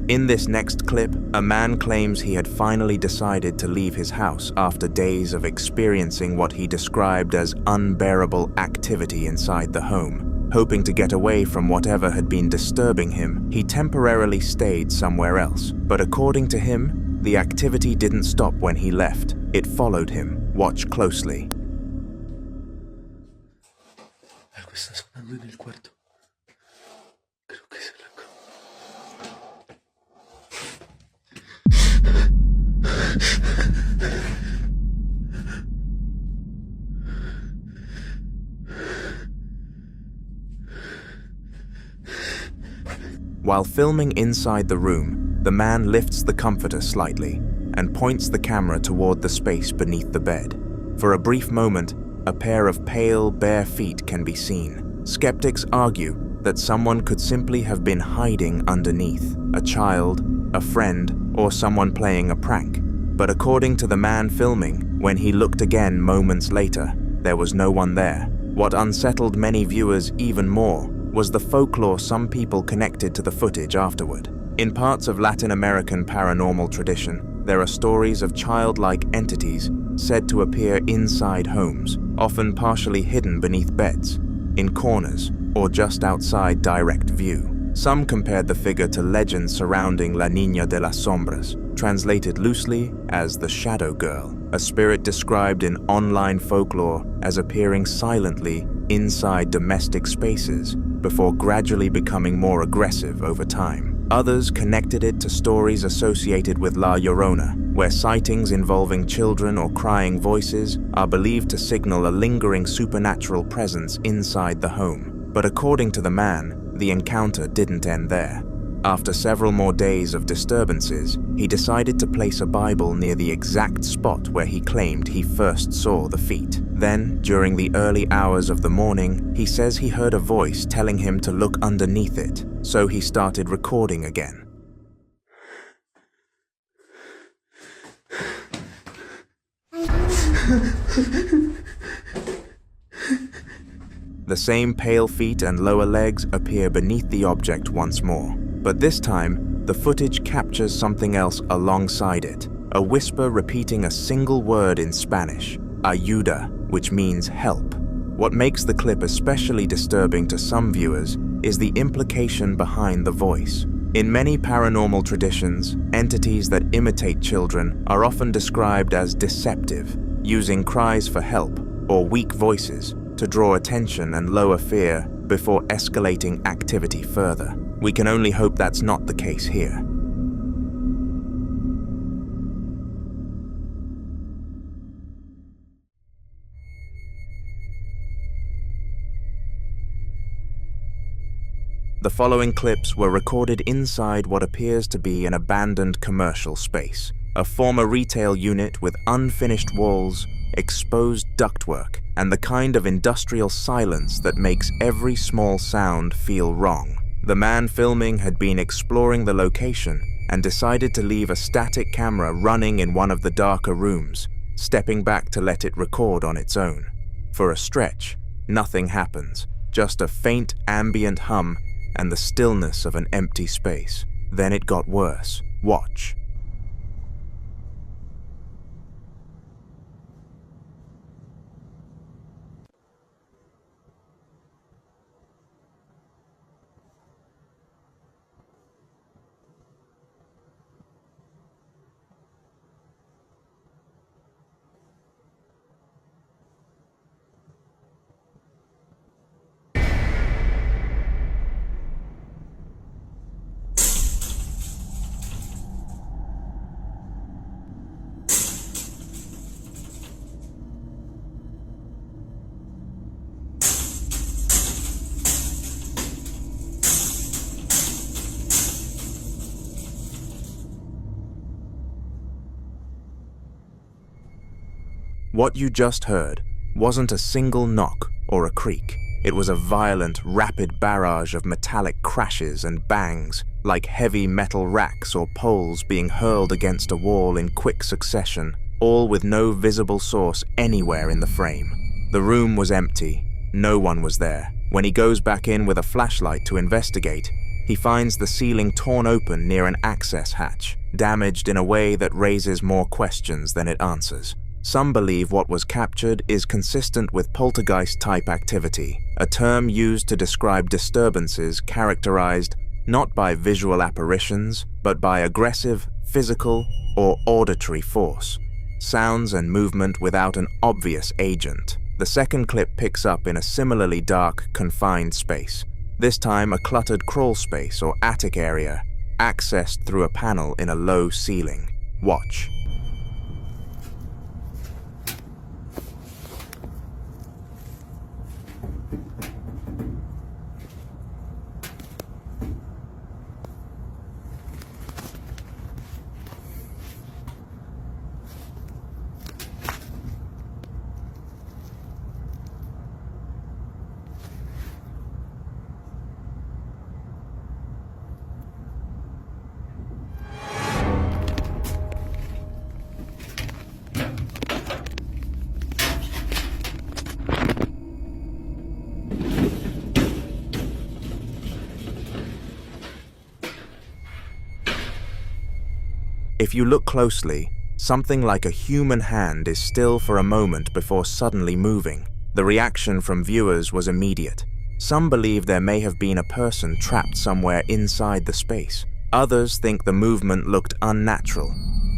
In this next clip, a man claims he had finally decided to leave his house after days of experiencing what he described as unbearable activity inside the home. Hoping to get away from whatever had been disturbing him, he temporarily stayed somewhere else. But according to him, the activity didn't stop when he left. It followed him. Watch closely. Algo está sonando en el cuarto. Creo que es la cama. While filming inside the room, the man lifts the comforter slightly and points the camera toward the space beneath the bed. For a brief moment, a pair of pale, bare feet can be seen. Skeptics argue that someone could simply have been hiding underneath, a child, a friend, or someone playing a prank. But according to the man filming, when he looked again moments later, there was no one there. What unsettled many viewers even more was the folklore some people connected to the footage afterward. In parts of Latin American paranormal tradition, there are stories of childlike entities said to appear inside homes, often partially hidden beneath beds, in corners, or just outside direct view. Some compared the figure to legends surrounding La Niña de las Sombras, translated loosely as the Shadow Girl, a spirit described in online folklore as appearing silently inside domestic spaces before gradually becoming more aggressive over time. Others connected it to stories associated with La Llorona, where sightings involving children or crying voices are believed to signal a lingering supernatural presence inside the home. But according to the man, the encounter didn't end there. After several more days of disturbances, he decided to place a Bible near the exact spot where he claimed he first saw the feet. Then, during the early hours of the morning, he says he heard a voice telling him to look underneath it, so he started recording again. The same pale feet and lower legs appear beneath the object once more. But this time, the footage captures something else alongside it, a whisper repeating a single word in Spanish, ayuda, which means help. What makes the clip especially disturbing to some viewers is the implication behind the voice. In many paranormal traditions, entities that imitate children are often described as deceptive, using cries for help or weak voices to draw attention and lower fear before escalating activity further. We can only hope that's not the case here. The following clips were recorded inside what appears to be an abandoned commercial space, a former retail unit with unfinished walls, exposed ductwork, and the kind of industrial silence that makes every small sound feel wrong. The man filming had been exploring the location and decided to leave a static camera running in one of the darker rooms, stepping back to let it record on its own. For a stretch, nothing happens, just a faint ambient hum and the stillness of an empty space. Then it got worse. Watch. What you just heard wasn't a single knock or a creak. It was a violent, rapid barrage of metallic crashes and bangs, like heavy metal racks or poles being hurled against a wall in quick succession, all with no visible source anywhere in the frame. The room was empty. No one was there. When he goes back in with a flashlight to investigate, he finds the ceiling torn open near an access hatch, damaged in a way that raises more questions than it answers. Some believe what was captured is consistent with poltergeist-type activity, a term used to describe disturbances characterized not by visual apparitions, but by aggressive, physical, or auditory force, sounds and movement without an obvious agent. The second clip picks up in a similarly dark, confined space, this time a cluttered crawl space or attic area, accessed through a panel in a low ceiling. Watch. If you look closely, something like a human hand is still for a moment before suddenly moving. The reaction from viewers was immediate. Some believe there may have been a person trapped somewhere inside the space. Others think the movement looked unnatural,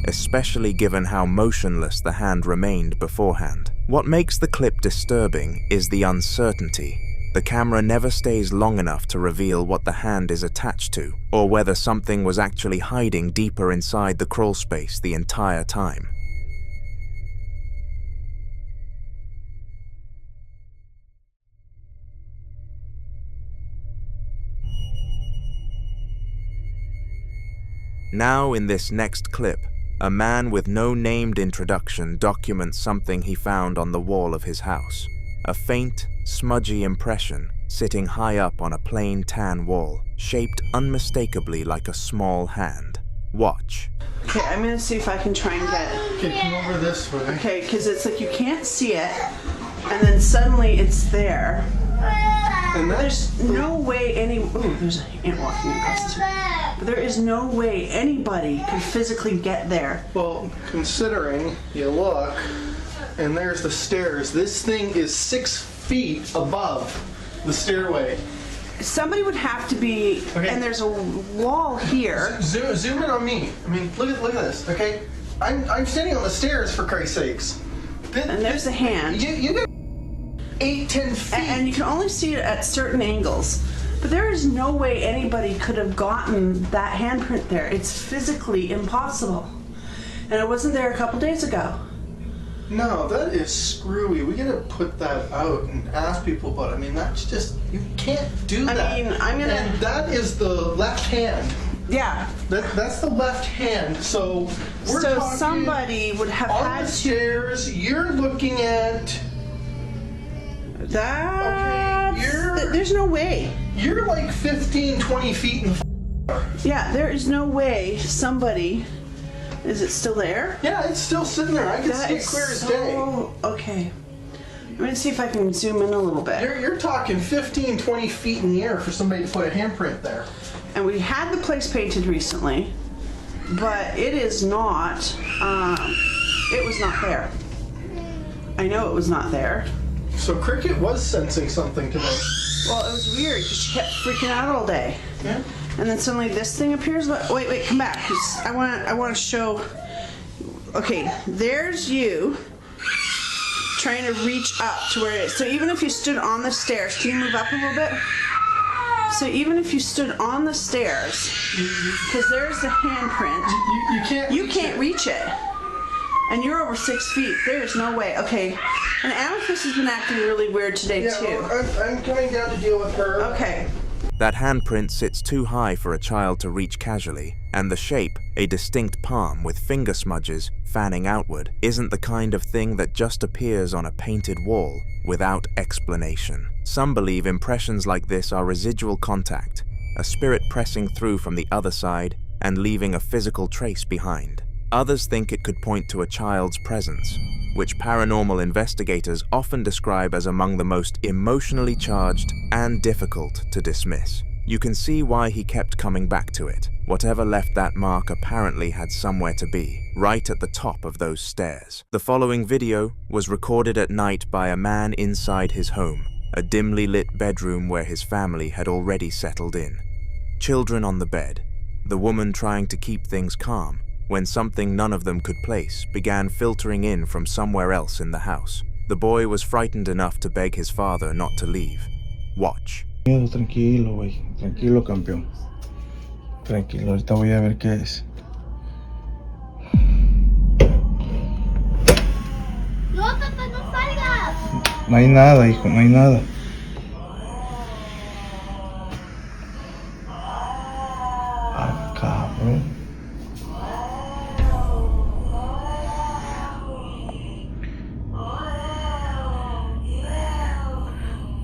especially given how motionless the hand remained beforehand. What makes the clip disturbing is the uncertainty. The camera never stays long enough to reveal what the hand is attached to, or whether something was actually hiding deeper inside the crawl space the entire time. Now, in this next clip, a man with no named introduction documents something he found on the wall of his house. A faint, smudgy impression sitting high up on a plain tan wall, shaped unmistakably like a small hand. Watch. Okay, I'm gonna see if I can try and get it. Okay, come over this way. Okay, because it's like you can't see it, and then suddenly it's there. And there's no way there's an ant walking across the street. But there is no way anybody could physically get there. Well, considering you look, and there's the stairs. This thing is 6 feet above the stairway. Somebody would have to be, and there's a wall here. Zoom in on me. I mean, look at this. Okay, I'm standing on the stairs for Christ's sakes. And there's the hand. You got 8-10 feet. And you can only see it at certain angles. But there is no way anybody could have gotten that handprint there. It's physically impossible. And it wasn't there a couple days ago. No, that is screwy. We gotta put that out and ask people about it. I mean, that's just, you can't do that. I mean, I'm gonna... And that is the left hand. Yeah. That's the left hand. So we're talking somebody would have on had the stairs. You're looking at that. Okay, there's no way. You're like 15, 20 feet in the Yeah, there is no way somebody. Is it still there? Yeah, it's still sitting there. I can see it clear as day. Okay. I'm gonna see if I can zoom in a little bit. You're talking 15, 20 feet in the air for somebody to put a handprint there. And we had the place painted recently, but it is not, it was not there. I know it was not there. So Cricket was sensing something today. Well, it was weird because she kept freaking out all day. Yeah. And then suddenly this thing appears. Wait, come back. 'Cause I want to show. Okay, there's you trying to reach up to where it is. So even if you stood on the stairs, can you move up a little bit? So even if you stood on the stairs, because there's the handprint, you can't reach it. And you're over 6 feet. There's no way. Okay. And Amethyst has been acting really weird today too. Well, I'm coming down to deal with her. Okay. That handprint sits too high for a child to reach casually, and the shape, a distinct palm with finger smudges fanning outward, isn't the kind of thing that just appears on a painted wall without explanation. Some believe impressions like this are residual contact, a spirit pressing through from the other side and leaving a physical trace behind. Others think it could point to a child's presence, which paranormal investigators often describe as among the most emotionally charged and difficult to dismiss. You can see why he kept coming back to it. Whatever left that mark apparently had somewhere to be, right at the top of those stairs. The following video was recorded at night by a man inside his home, a dimly lit bedroom where his family had already settled in. Children on the bed, the woman trying to keep things calm, when something none of them could place began filtering in from somewhere else in the house. The boy was frightened enough to beg his father not to leave. Watch. Tranquilo, güey. Tranquilo, campeón. Tranquilo, ahorita voy a ver qué es. No, papá, no salgas. No hay nada, hijo, no hay nada. Ah, cabrón.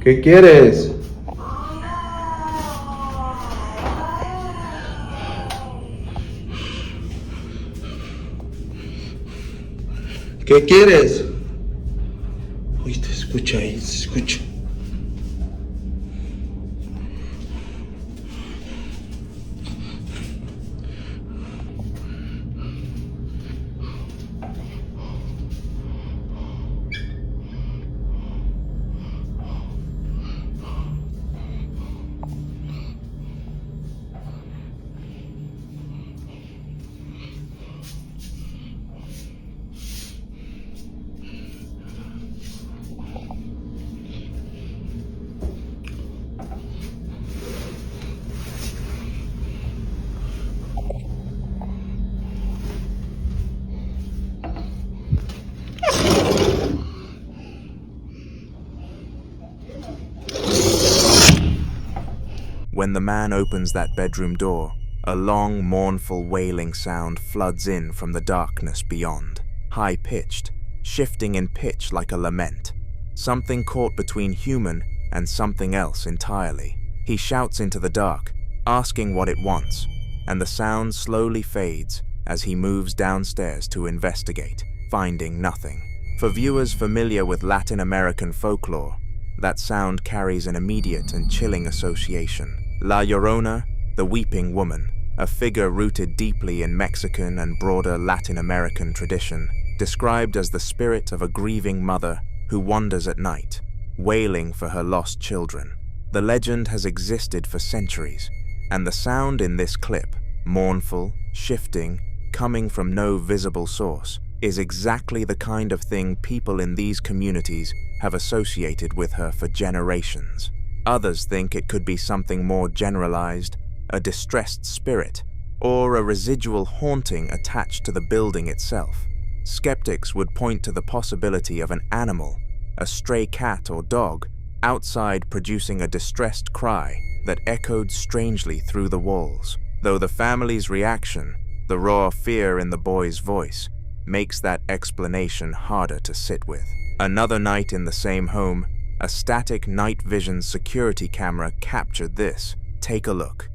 ¿Qué quieres? ¿Qué quieres? Uy, te escucha ahí, se escucha. When the man opens that bedroom door, a long, mournful wailing sound floods in from the darkness beyond, high-pitched, shifting in pitch like a lament, something caught between human and something else entirely. He shouts into the dark, asking what it wants, and the sound slowly fades as he moves downstairs to investigate, finding nothing. For viewers familiar with Latin American folklore, that sound carries an immediate and chilling association. La Llorona, the weeping woman, a figure rooted deeply in Mexican and broader Latin American tradition, described as the spirit of a grieving mother who wanders at night, wailing for her lost children. The legend has existed for centuries, and the sound in this clip, mournful, shifting, coming from no visible source, is exactly the kind of thing people in these communities have associated with her for generations. Others think it could be something more generalized, a distressed spirit, or a residual haunting attached to the building itself. Skeptics would point to the possibility of an animal, a stray cat or dog, outside producing a distressed cry that echoed strangely through the walls, though the family's reaction, the raw fear in the boy's voice, makes that explanation harder to sit with. Another night in the same home, a static night vision security camera captured this. Take a look.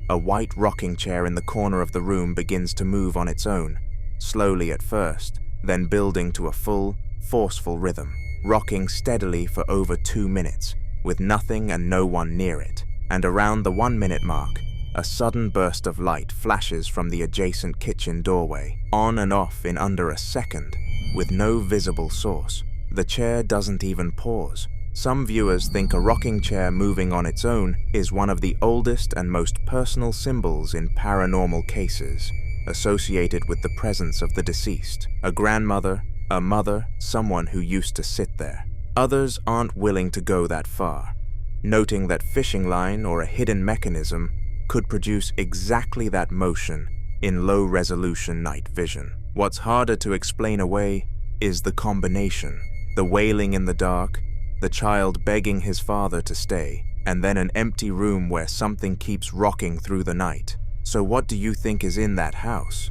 A white rocking chair in the corner of the room begins to move on its own, slowly at first, then building to a full, forceful rhythm, rocking steadily for over 2 minutes, with nothing and no one near it. And around the 1-minute mark, a sudden burst of light flashes from the adjacent kitchen doorway, on and off in under a second, with no visible source. The chair doesn't even pause. Some viewers think a rocking chair moving on its own is one of the oldest and most personal symbols in paranormal cases, associated with the presence of the deceased, a grandmother, a mother, someone who used to sit there. Others aren't willing to go that far, noting that fishing line or a hidden mechanism could produce exactly that motion in low-resolution night vision. What's harder to explain away is the combination, the wailing in the dark, the child begging his father to stay, and then an empty room where something keeps rocking through the night. So what do you think is in that house?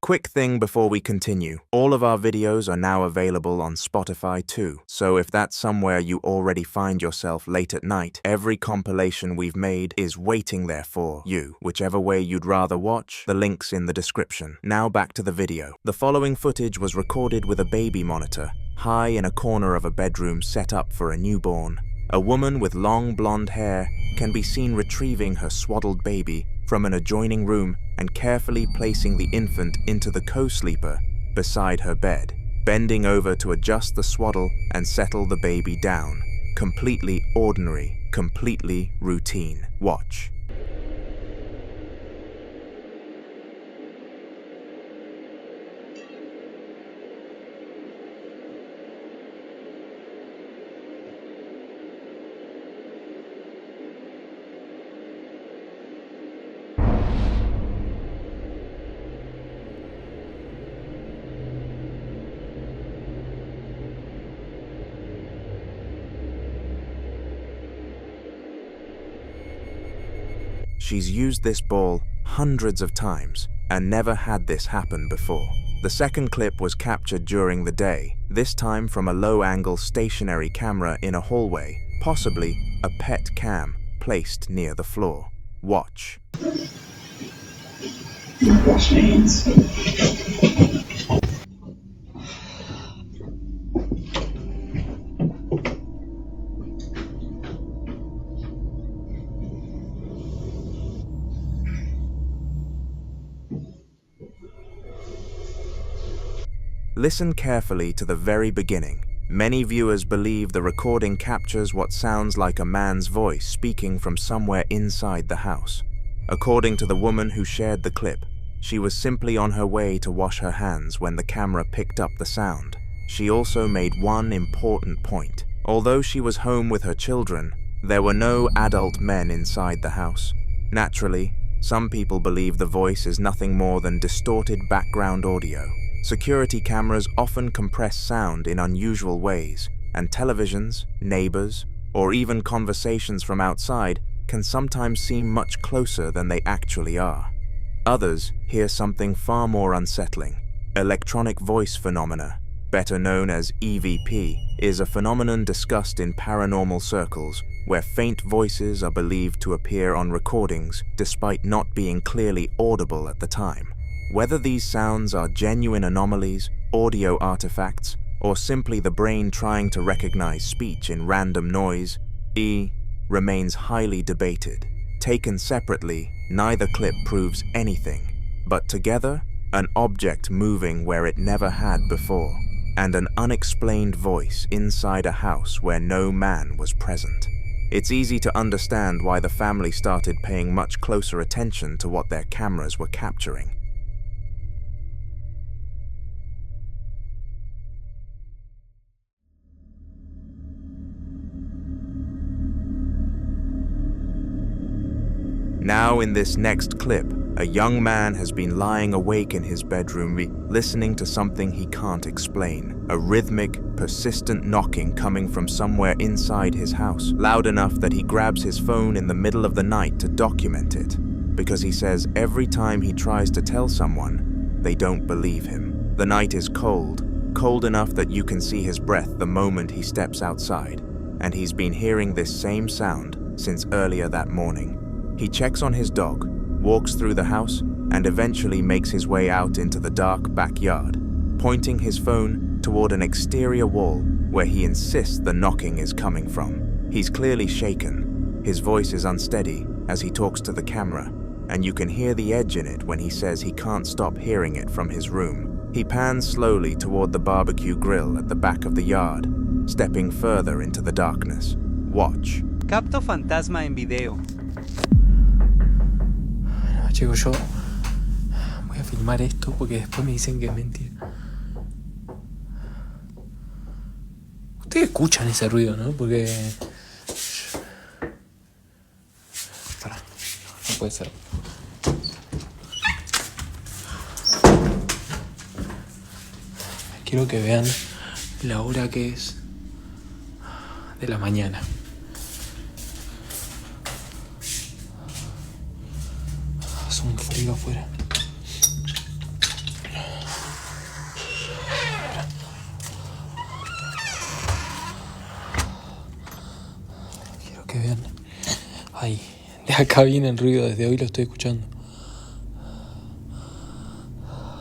Quick thing before we continue, all of our videos are now available on Spotify too, so if that's somewhere you already find yourself late at night, every compilation we've made is waiting there for you. Whichever way you'd rather watch, the link's in the description. Now back to the video. The following footage was recorded with a baby monitor, high in a corner of a bedroom set up for a newborn. A woman with long blonde hair can be seen retrieving her swaddled baby from an adjoining room and carefully placing the infant into the co-sleeper beside her bed, bending over to adjust the swaddle and settle the baby down. Completely ordinary, completely routine. Watch. She's used this ball hundreds of times and never had this happen before. The second clip was captured during the day, this time from a low-angle stationary camera in a hallway, possibly a pet cam placed near the floor. Watch. Wash my hands. Listen carefully to the very beginning. Many viewers believe the recording captures what sounds like a man's voice speaking from somewhere inside the house. According to the woman who shared the clip, she was simply on her way to wash her hands when the camera picked up the sound. She also made one important point. Although she was home with her children, there were no adult men inside the house. Naturally, some people believe the voice is nothing more than distorted background audio. Security cameras often compress sound in unusual ways, and televisions, neighbors, or even conversations from outside can sometimes seem much closer than they actually are. Others hear something far more unsettling. Electronic voice phenomena, better known as EVP, is a phenomenon discussed in paranormal circles where faint voices are believed to appear on recordings despite not being clearly audible at the time. Whether these sounds are genuine anomalies, audio artifacts, or simply the brain trying to recognize speech in random noise, remains highly debated. Taken separately, neither clip proves anything, but together, an object moving where it never had before, and an unexplained voice inside a house where no man was present. It's easy to understand why the family started paying much closer attention to what their cameras were capturing. Now in this next clip, a young man has been lying awake in his bedroom listening to something he can't explain. A rhythmic, persistent knocking coming from somewhere inside his house, loud enough that he grabs his phone in the middle of the night to document it, because he says every time he tries to tell someone, they don't believe him. The night is cold, cold enough that you can see his breath the moment he steps outside, and he's been hearing this same sound since earlier that morning. He checks on his dog, walks through the house, and eventually makes his way out into the dark backyard, pointing his phone toward an exterior wall where he insists the knocking is coming from. He's clearly shaken. His voice is unsteady as he talks to the camera, and you can hear the edge in it when he says he can't stop hearing it from his room. He pans slowly toward the barbecue grill at the back of the yard, stepping further into the darkness. Watch. Capto fantasma en video. Chicos, yo voy a filmar esto porque después me dicen que es mentira. Ustedes escuchan ese ruido, ¿no? Porque... Pará, no puede ser. Quiero que vean la hora que es de la mañana. Hace un frío afuera. Ay, de acá viene el ruido, desde hoy lo estoy escuchando.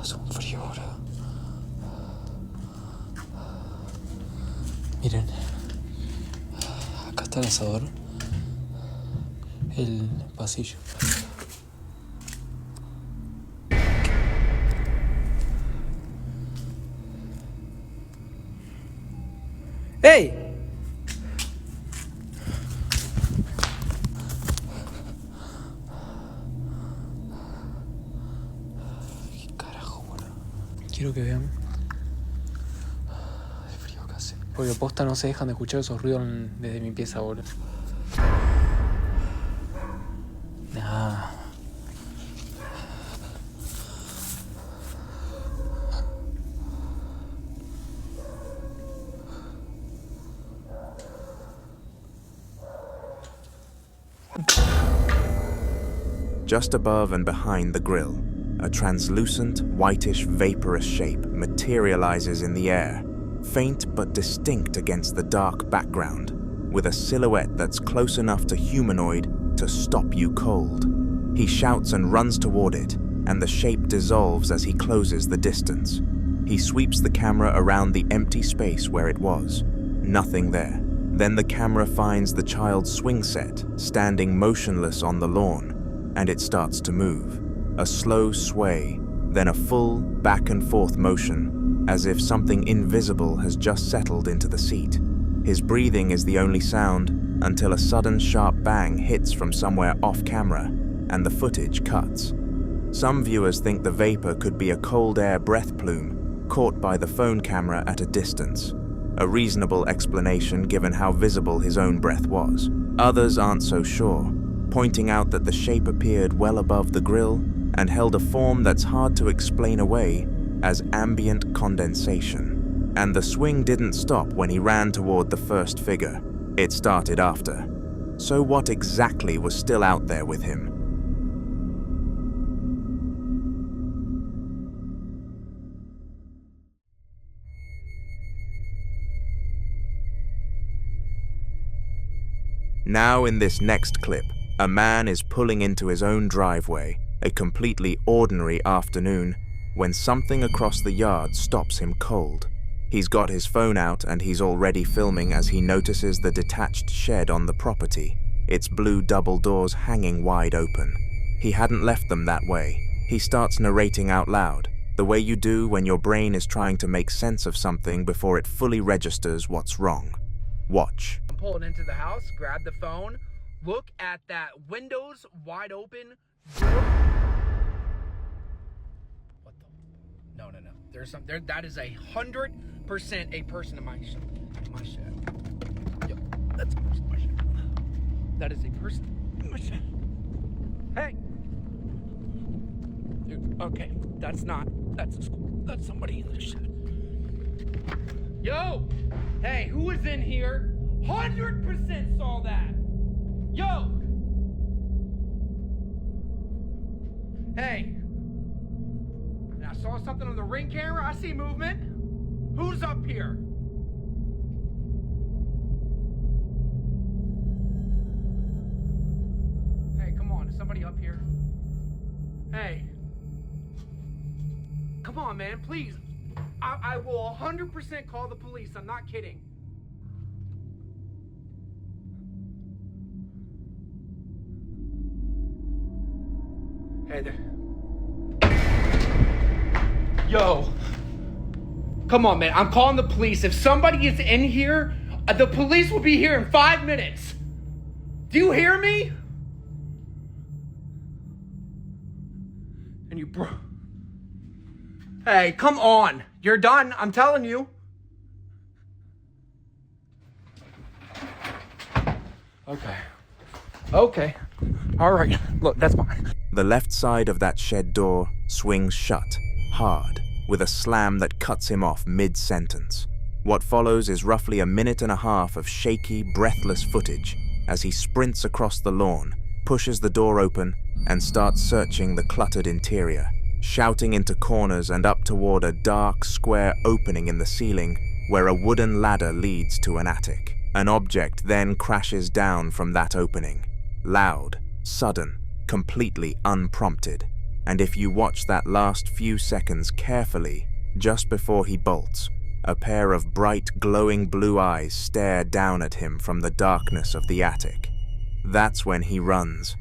Es un frío, boludo. Miren, acá está el asador, el pasillo. ¡Ey! Quiero que vean el frío que hace. Porque posta no se dejan de escuchar esos ruidos desde mi pieza, boludo. Nah. Just above and behind the grill, a translucent, whitish, vaporous shape materializes in the air, faint but distinct against the dark background, with a silhouette that's close enough to humanoid to stop you cold. He shouts and runs toward it, and the shape dissolves as he closes the distance. He sweeps the camera around the empty space where it was. Nothing there. Then the camera finds the child's swing set, standing motionless on the lawn, and it starts to move. A slow sway, then a full back and forth motion, as if something invisible has just settled into the seat. His breathing is the only sound until a sudden sharp bang hits from somewhere off camera, and the footage cuts. Some viewers think the vapor could be a cold air breath plume caught by the phone camera at a distance, a reasonable explanation given how visible his own breath was. Others aren't so sure, pointing out that the shape appeared well above the grill and held a form that's hard to explain away as ambient condensation. And the swing didn't stop when he ran toward the first figure. It started after. So what exactly was still out there with him? Now in this next clip, a man is pulling into his own driveway, a completely ordinary afternoon, when something across the yard stops him cold. He's got his phone out and he's already filming as he notices the detached shed on the property, its blue double doors hanging wide open. He hadn't left them that way. He starts narrating out loud, the way you do when your brain is trying to make sense of something before it fully registers what's wrong. Watch. I'm pulling into the house, grab the phone, look at that windows wide open door. What the? No. There's some there. That is 100% a person in my shed. Yo, that's a person in my shed. That is a person in my shed. Hey. Dude, okay, that's a school. That's somebody in the shed. Yo! Hey, who was in here? 100% saw that! Yo! Hey! And I saw something on the Ring camera. I see movement. Who's up here? Hey, come on. Is somebody up here? Hey. Come on, man, please. I will 100% call the police. I'm not kidding. Hey there. Yo. Come on, man. I'm calling the police. If somebody is in here, the police will be here in 5 minutes. Do you hear me? And you Hey, come on. You're done. I'm telling you. Okay. All right. Look, that's fine. The left side of that shed door swings shut, hard, with a slam that cuts him off mid-sentence. What follows is roughly a minute and a half of shaky, breathless footage as he sprints across the lawn, pushes the door open, and starts searching the cluttered interior, shouting into corners and up toward a dark, square opening in the ceiling where a wooden ladder leads to an attic. An object then crashes down from that opening. loud, sudden, completely unprompted. And if you watch that last few seconds carefully, just before he bolts, a pair of bright, glowing blue eyes stare down at him from the darkness of the attic. That's when he runs.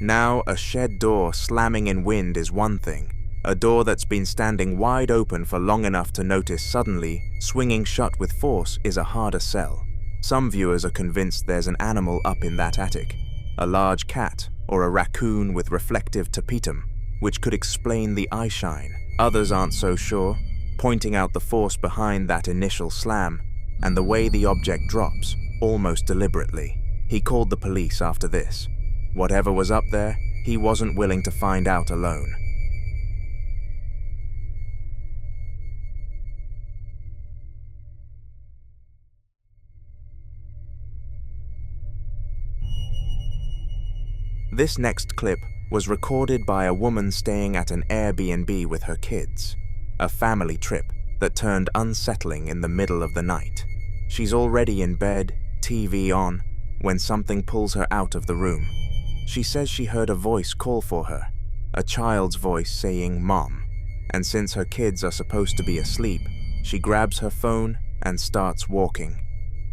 Now, a shed door slamming in wind is one thing. A door that's been standing wide open for long enough to notice suddenly, swinging shut with force, is a harder sell. Some viewers are convinced there's an animal up in that attic, a large cat or a raccoon with reflective tapetum, which could explain the eye shine. Others aren't so sure, pointing out the force behind that initial slam and the way the object drops, almost deliberately. He called the police after this. Whatever was up there, he wasn't willing to find out alone. This next clip was recorded by a woman staying at an Airbnb with her kids, a family trip that turned unsettling in the middle of the night. She's already in bed, TV on, when something pulls her out of the room. She says she heard a voice call for her, a child's voice saying "Mom," and since her kids are supposed to be asleep, she grabs her phone and starts walking.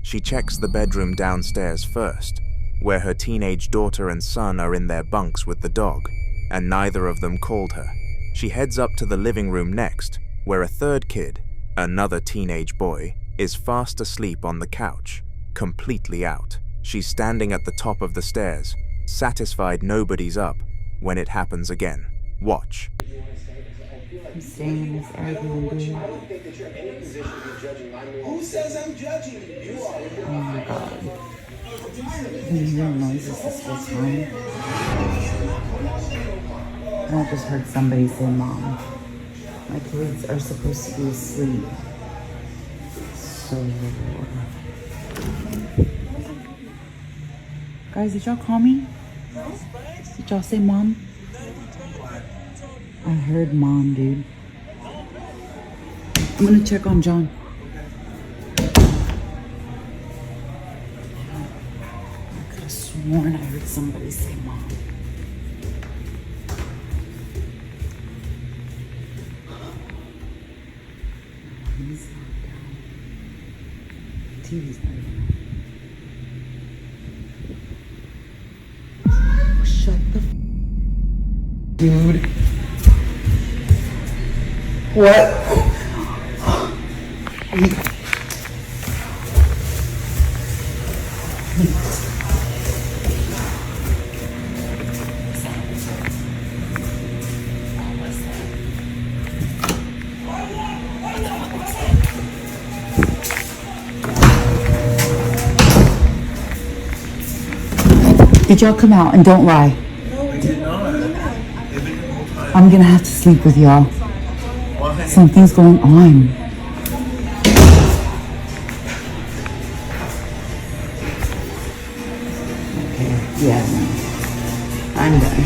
She checks the bedroom downstairs first, where her teenage daughter and son are in their bunks with the dog, and neither of them called her. She heads up to the living room next, where a third kid, another teenage boy, is fast asleep on the couch, completely out. She's standing at the top of the stairs, satisfied nobody's up, when it happens again. Watch. I'm staying in this Airbnb. Who says I'm judging you? You are. Oh my god. Have you heard noises this whole time? I just heard somebody say "Mom." My kids are supposed to be asleep. So... Guys, did y'all call me? Did y'all say "Mom"? I heard "Mom," dude. I'm gonna check on John. I could have sworn I heard somebody say "Mom." He's not down. TV's not even on. Oh, shut the dude. What? Did y'all come out and don't lie? No, we did not. I'm gonna have to sleep with y'all. Why? Something's going on. Okay, yeah, no. I'm done.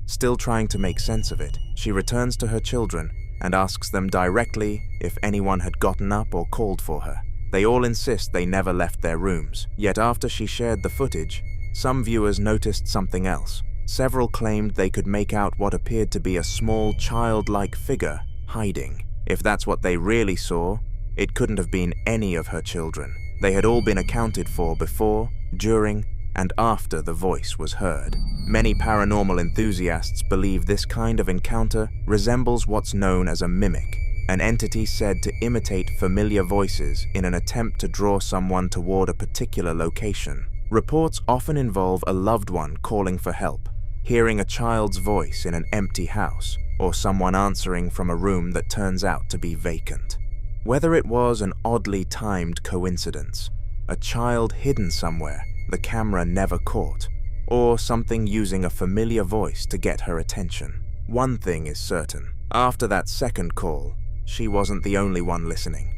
Still trying to make sense of it, she returns to her children and asks them directly if anyone had gotten up or called for her. They all insist they never left their rooms, yet after she shared the footage, some viewers noticed something else. Several claimed they could make out what appeared to be a small childlike figure hiding. If that's what they really saw, it couldn't have been any of her children. They had all been accounted for before, during, and after the voice was heard. Many paranormal enthusiasts believe this kind of encounter resembles what's known as a mimic, an entity said to imitate familiar voices in an attempt to draw someone toward a particular location. Reports often involve a loved one calling for help, hearing a child's voice in an empty house, or someone answering from a room that turns out to be vacant. Whether it was an oddly timed coincidence, a child hidden somewhere the camera never caught, or something using a familiar voice to get her attention. One thing is certain. After that second call, she wasn't the only one listening.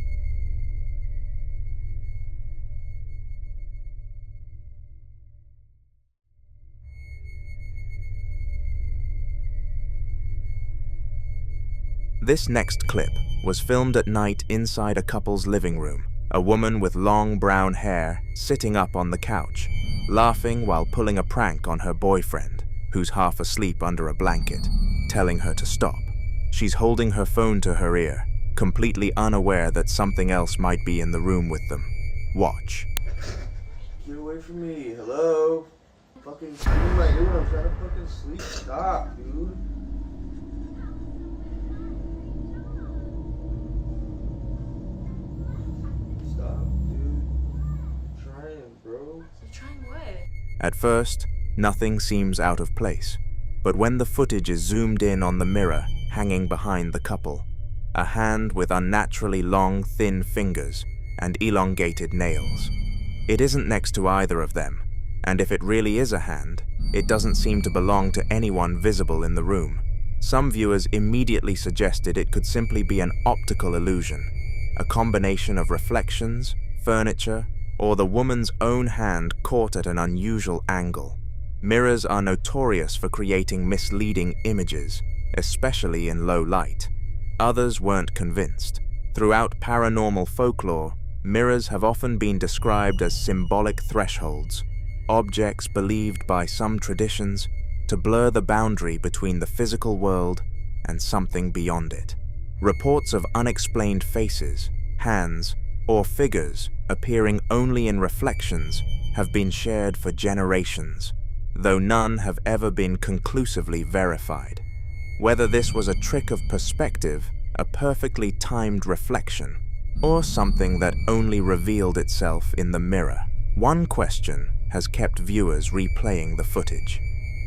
This next clip was filmed at night inside a couple's living room. A woman with long brown hair sitting up on the couch, laughing while pulling a prank on her boyfriend, who's half asleep under a blanket, telling her to stop. She's holding her phone to her ear, completely unaware that something else might be in the room with them. Watch. Get away from me. Hello? Fucking what am I doing? I'm trying to fucking sleep. Stop, dude. Stop, dude. I'm trying, bro. Trying what? At first, nothing seems out of place. But when the footage is zoomed in on the mirror hanging behind the couple, a hand with unnaturally long, thin fingers and elongated nails. It isn't next to either of them, and if it really is a hand, it doesn't seem to belong to anyone visible in the room. Some viewers immediately suggested it could simply be an optical illusion, a combination of reflections, furniture, or the woman's own hand caught at an unusual angle. Mirrors are notorious for creating misleading images, especially in low light. Others weren't convinced. Throughout paranormal folklore, mirrors have often been described as symbolic thresholds, objects believed by some traditions to blur the boundary between the physical world and something beyond it. Reports of unexplained faces, hands, or figures appearing only in reflections have been shared for generations, though none have ever been conclusively verified. Whether this was a trick of perspective, a perfectly timed reflection, or something that only revealed itself in the mirror, one question has kept viewers replaying the footage.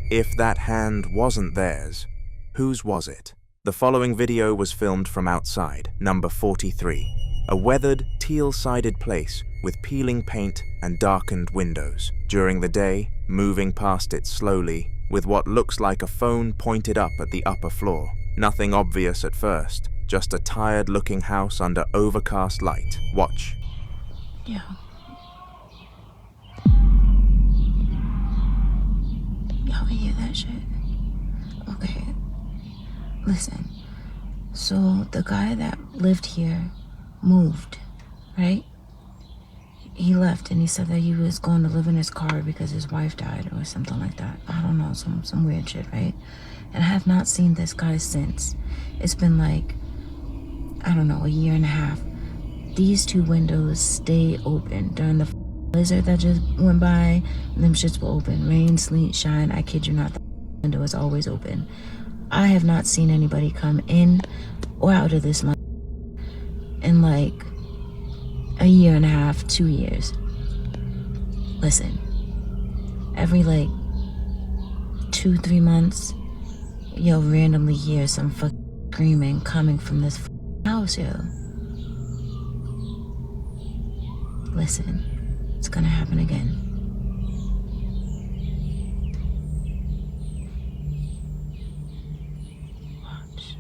If that hand wasn't theirs, whose was it? The following video was filmed from outside, number 43, a weathered, teal-sided place with peeling paint and darkened windows. During the day, moving past it slowly, with what looks like a phone pointed up at the upper floor. Nothing obvious at first, just a tired-looking house under overcast light. Watch. Yeah. Y'all can hear that shit? Okay. Listen. So the guy that lived here moved, right? He left and he said that he was going to live in his car because his wife died or something like that. I don't know, some weird shit, right? And I have not seen this guy since. It's been like, I don't know, a year and a half. These two windows stay open during the blizzard that just went by. Them shits were open. Rain, sleet, shine. I kid you not, the window is always open. I have not seen anybody come in or out of this in like a year and a half, 2 years. Listen, every like 2-3 months, you'll randomly hear some fucking screaming coming from this house, yo. Listen, it's gonna happen again. Watch.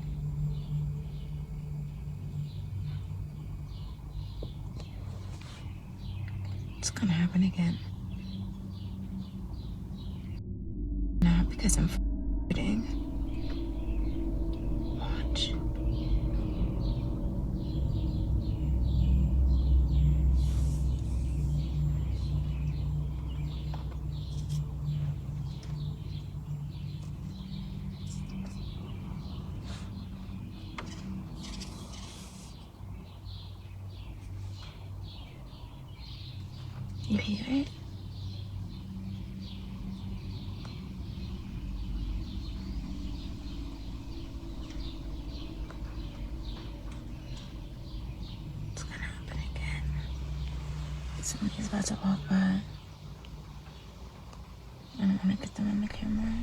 It's gonna happen again. Not because I'm f***ing. Watch. You hear it? It's gonna happen again. Somebody's about to walk by. I don't want to get them on the camera.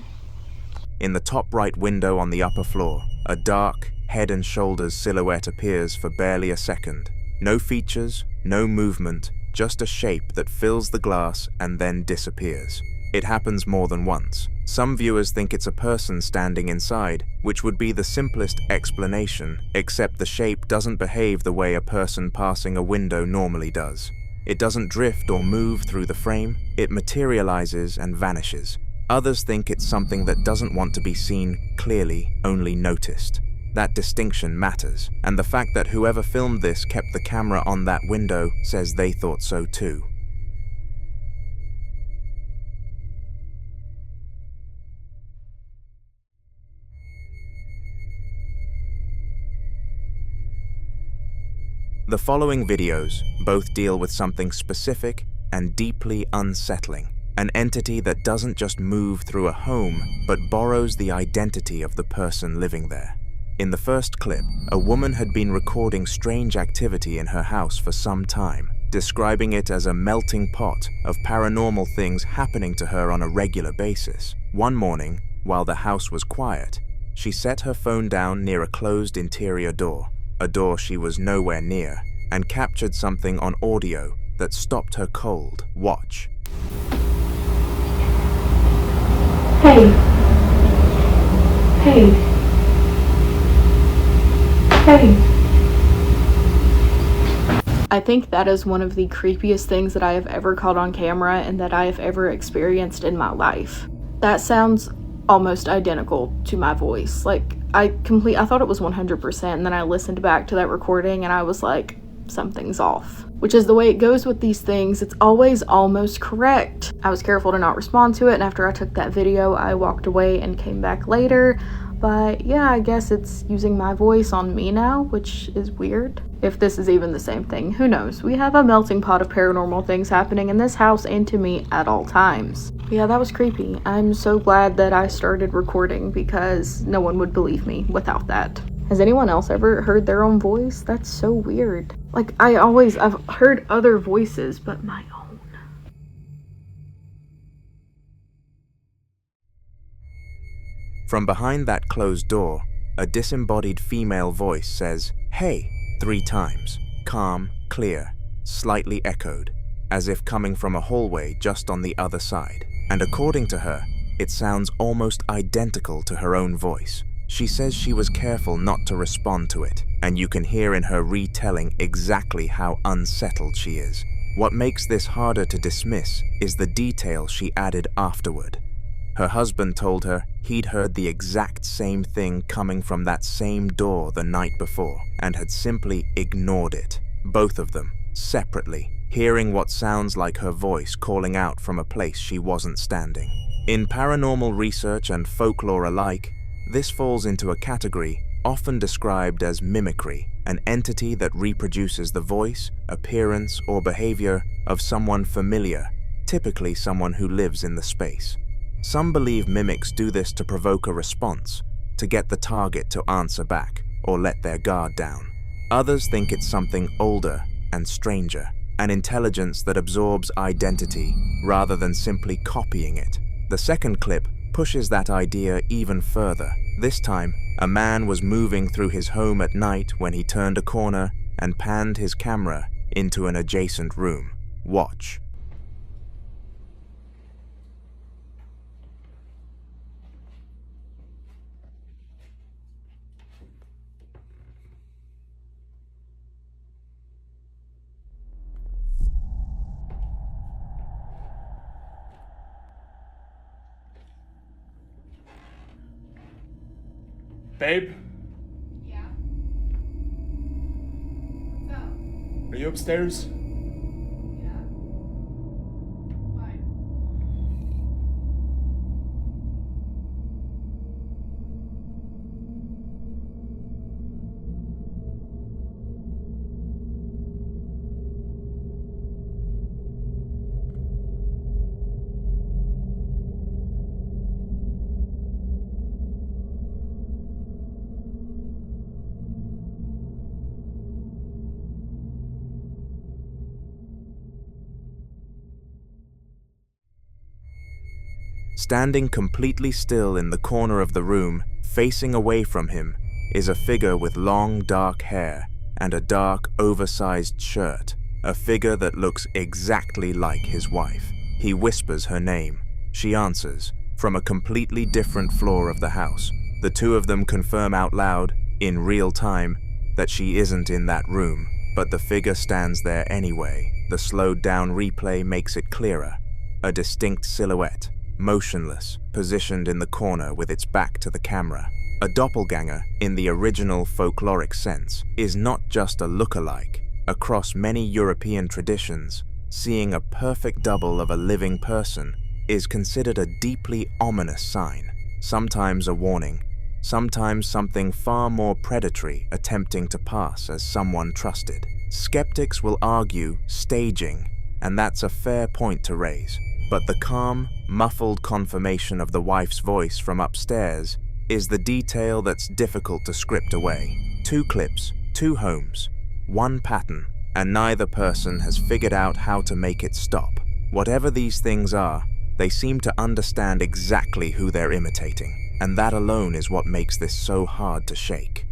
In the top right window on the upper floor, a dark, head and shoulders silhouette appears for barely a second. No features, no movement, just a shape that fills the glass and then disappears. It happens more than once. Some viewers think it's a person standing inside, which would be the simplest explanation, except the shape doesn't behave the way a person passing a window normally does. It doesn't drift or move through the frame, it materializes and vanishes. Others think it's something that doesn't want to be seen clearly, only noticed. That distinction matters, and the fact that whoever filmed this kept the camera on that window says they thought so too. The following videos both deal with something specific and deeply unsettling, an entity that doesn't just move through a home, but borrows the identity of the person living there. In the first clip, a woman had been recording strange activity in her house for some time, describing it as a melting pot of paranormal things happening to her on a regular basis. One morning, while the house was quiet, she set her phone down near a closed interior door, a door she was nowhere near, and captured something on audio that stopped her cold. Watch. Hey. Hey. Hey. I think that is one of the creepiest things that I have ever caught on camera and that I have ever experienced in my life. That sounds almost identical to my voice. Like, I thought it was 100%, and then I listened back to that recording and I was like, something's off. Which is the way it goes with these things. It's always almost correct. I was careful to not respond to it, and after I took that video, I walked away and came back later. But yeah, I guess it's using my voice on me now, which is weird. If this is even the same thing, who knows? We have a melting pot of paranormal things happening in this house and to me at all times. Yeah, that was creepy. I'm so glad that I started recording because no one would believe me without that. Has anyone else ever heard their own voice? That's so weird. Like, I've heard other voices, but my own. From behind that closed door, a disembodied female voice says, "Hey," 3 times, calm, clear, slightly echoed, as if coming from a hallway just on the other side. And according to her, it sounds almost identical to her own voice. She says she was careful not to respond to it, and you can hear in her retelling exactly how unsettled she is. What makes this harder to dismiss is the detail she added afterward. Her husband told her he'd heard the exact same thing coming from that same door the night before, and had simply ignored it. Both of them, separately, hearing what sounds like her voice calling out from a place she wasn't standing. In paranormal research and folklore alike, this falls into a category often described as mimicry, an entity that reproduces the voice, appearance, or behavior of someone familiar, typically someone who lives in the space. Some believe mimics do this to provoke a response, to get the target to answer back, or let their guard down. Others think it's something older and stranger, an intelligence that absorbs identity rather than simply copying it. The second clip pushes that idea even further. This time, a man was moving through his home at night when he turned a corner and panned his camera into an adjacent room. Watch. Babe? Yeah? What's up? Are you upstairs? Yeah. Why? Standing completely still in the corner of the room, facing away from him, is a figure with long dark hair and a dark oversized shirt, a figure that looks exactly like his wife. He whispers her name. She answers, from a completely different floor of the house. The two of them confirm out loud, in real time, that she isn't in that room, but the figure stands there anyway. The slowed down replay makes it clearer. A distinct silhouette, motionless, positioned in the corner with its back to the camera. A doppelganger, in the original folkloric sense, is not just a look-alike. Across many European traditions, seeing a perfect double of a living person is considered a deeply ominous sign, sometimes a warning, sometimes something far more predatory attempting to pass as someone trusted. Skeptics will argue staging, and that's a fair point to raise. But the calm, muffled confirmation of the wife's voice from upstairs is the detail that's difficult to script away. 2 clips, 2 homes, 1 pattern, and neither person has figured out how to make it stop. Whatever these things are, they seem to understand exactly who they're imitating, and that alone is what makes this so hard to shake.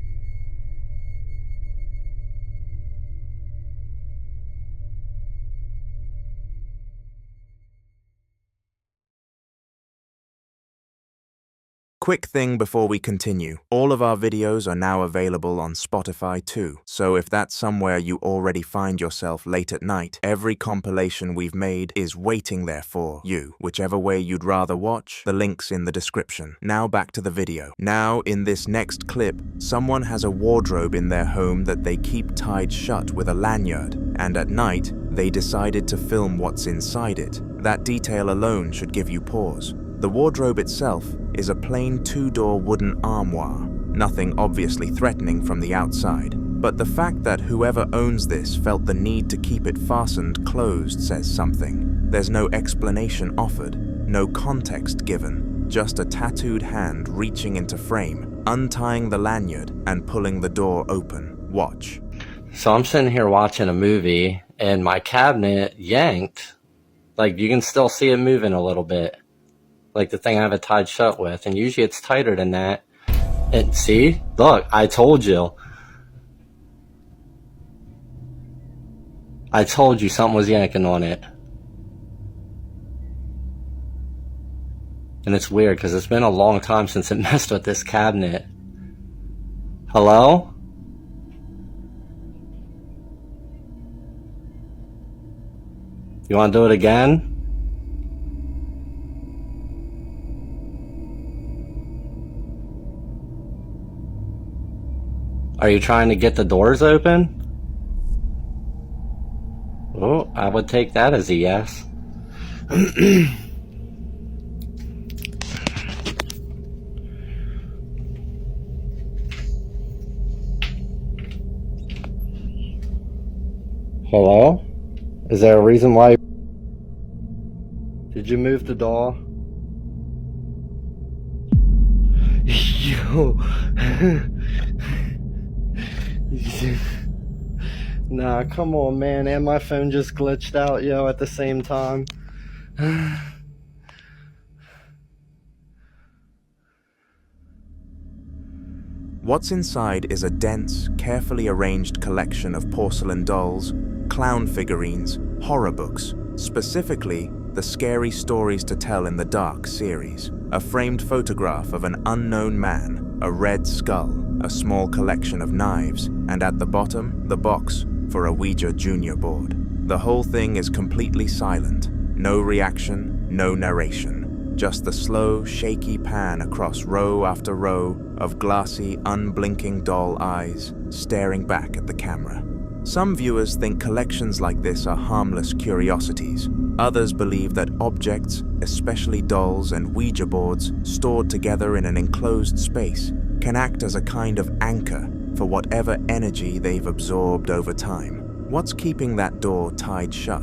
Quick thing before we continue, all of our videos are now available on Spotify too, so if that's somewhere you already find yourself late at night, every compilation we've made is waiting there for you. Whichever way you'd rather watch, the link's in the description. Now back to the video. Now, in this next clip, someone has a wardrobe in their home that they keep tied shut with a lanyard, and at night, they decided to film what's inside it. That detail alone should give you pause. The wardrobe itself is a plain 2-door wooden armoire, nothing obviously threatening from the outside. But the fact that whoever owns this felt the need to keep it fastened closed says something. There's no explanation offered, no context given, just a tattooed hand reaching into frame, untying the lanyard and pulling the door open. Watch. So I'm sitting here watching a movie and my cabinet yanked. Like, you can still see it moving a little bit. Like the thing I have it tied shut with, and usually it's tighter than that. And see, look, I told you. I told you something was yanking on it. And it's weird because it's been a long time since it messed with this cabinet. Hello? You want to do it again? Are you trying to get the doors open? Oh, I would take that as a yes. Hello? Is there a reason why? Did you move the door? Yo. Nah, come on, man. And my phone just glitched out, yo, at the same time. What's inside is a dense, carefully arranged collection of porcelain dolls, clown figurines, horror books, specifically the Scary Stories to Tell in the Dark series, a framed photograph of an unknown man, a red skull, a small collection of knives, and at the bottom, the box for a Ouija Junior board. The whole thing is completely silent, no reaction, no narration, just the slow, shaky pan across row after row of glassy, unblinking doll eyes staring back at the camera. Some viewers think collections like this are harmless curiosities. Others believe that objects, especially dolls and Ouija boards, stored together in an enclosed space, can act as a kind of anchor for whatever energy they've absorbed over time. What's keeping that door tied shut?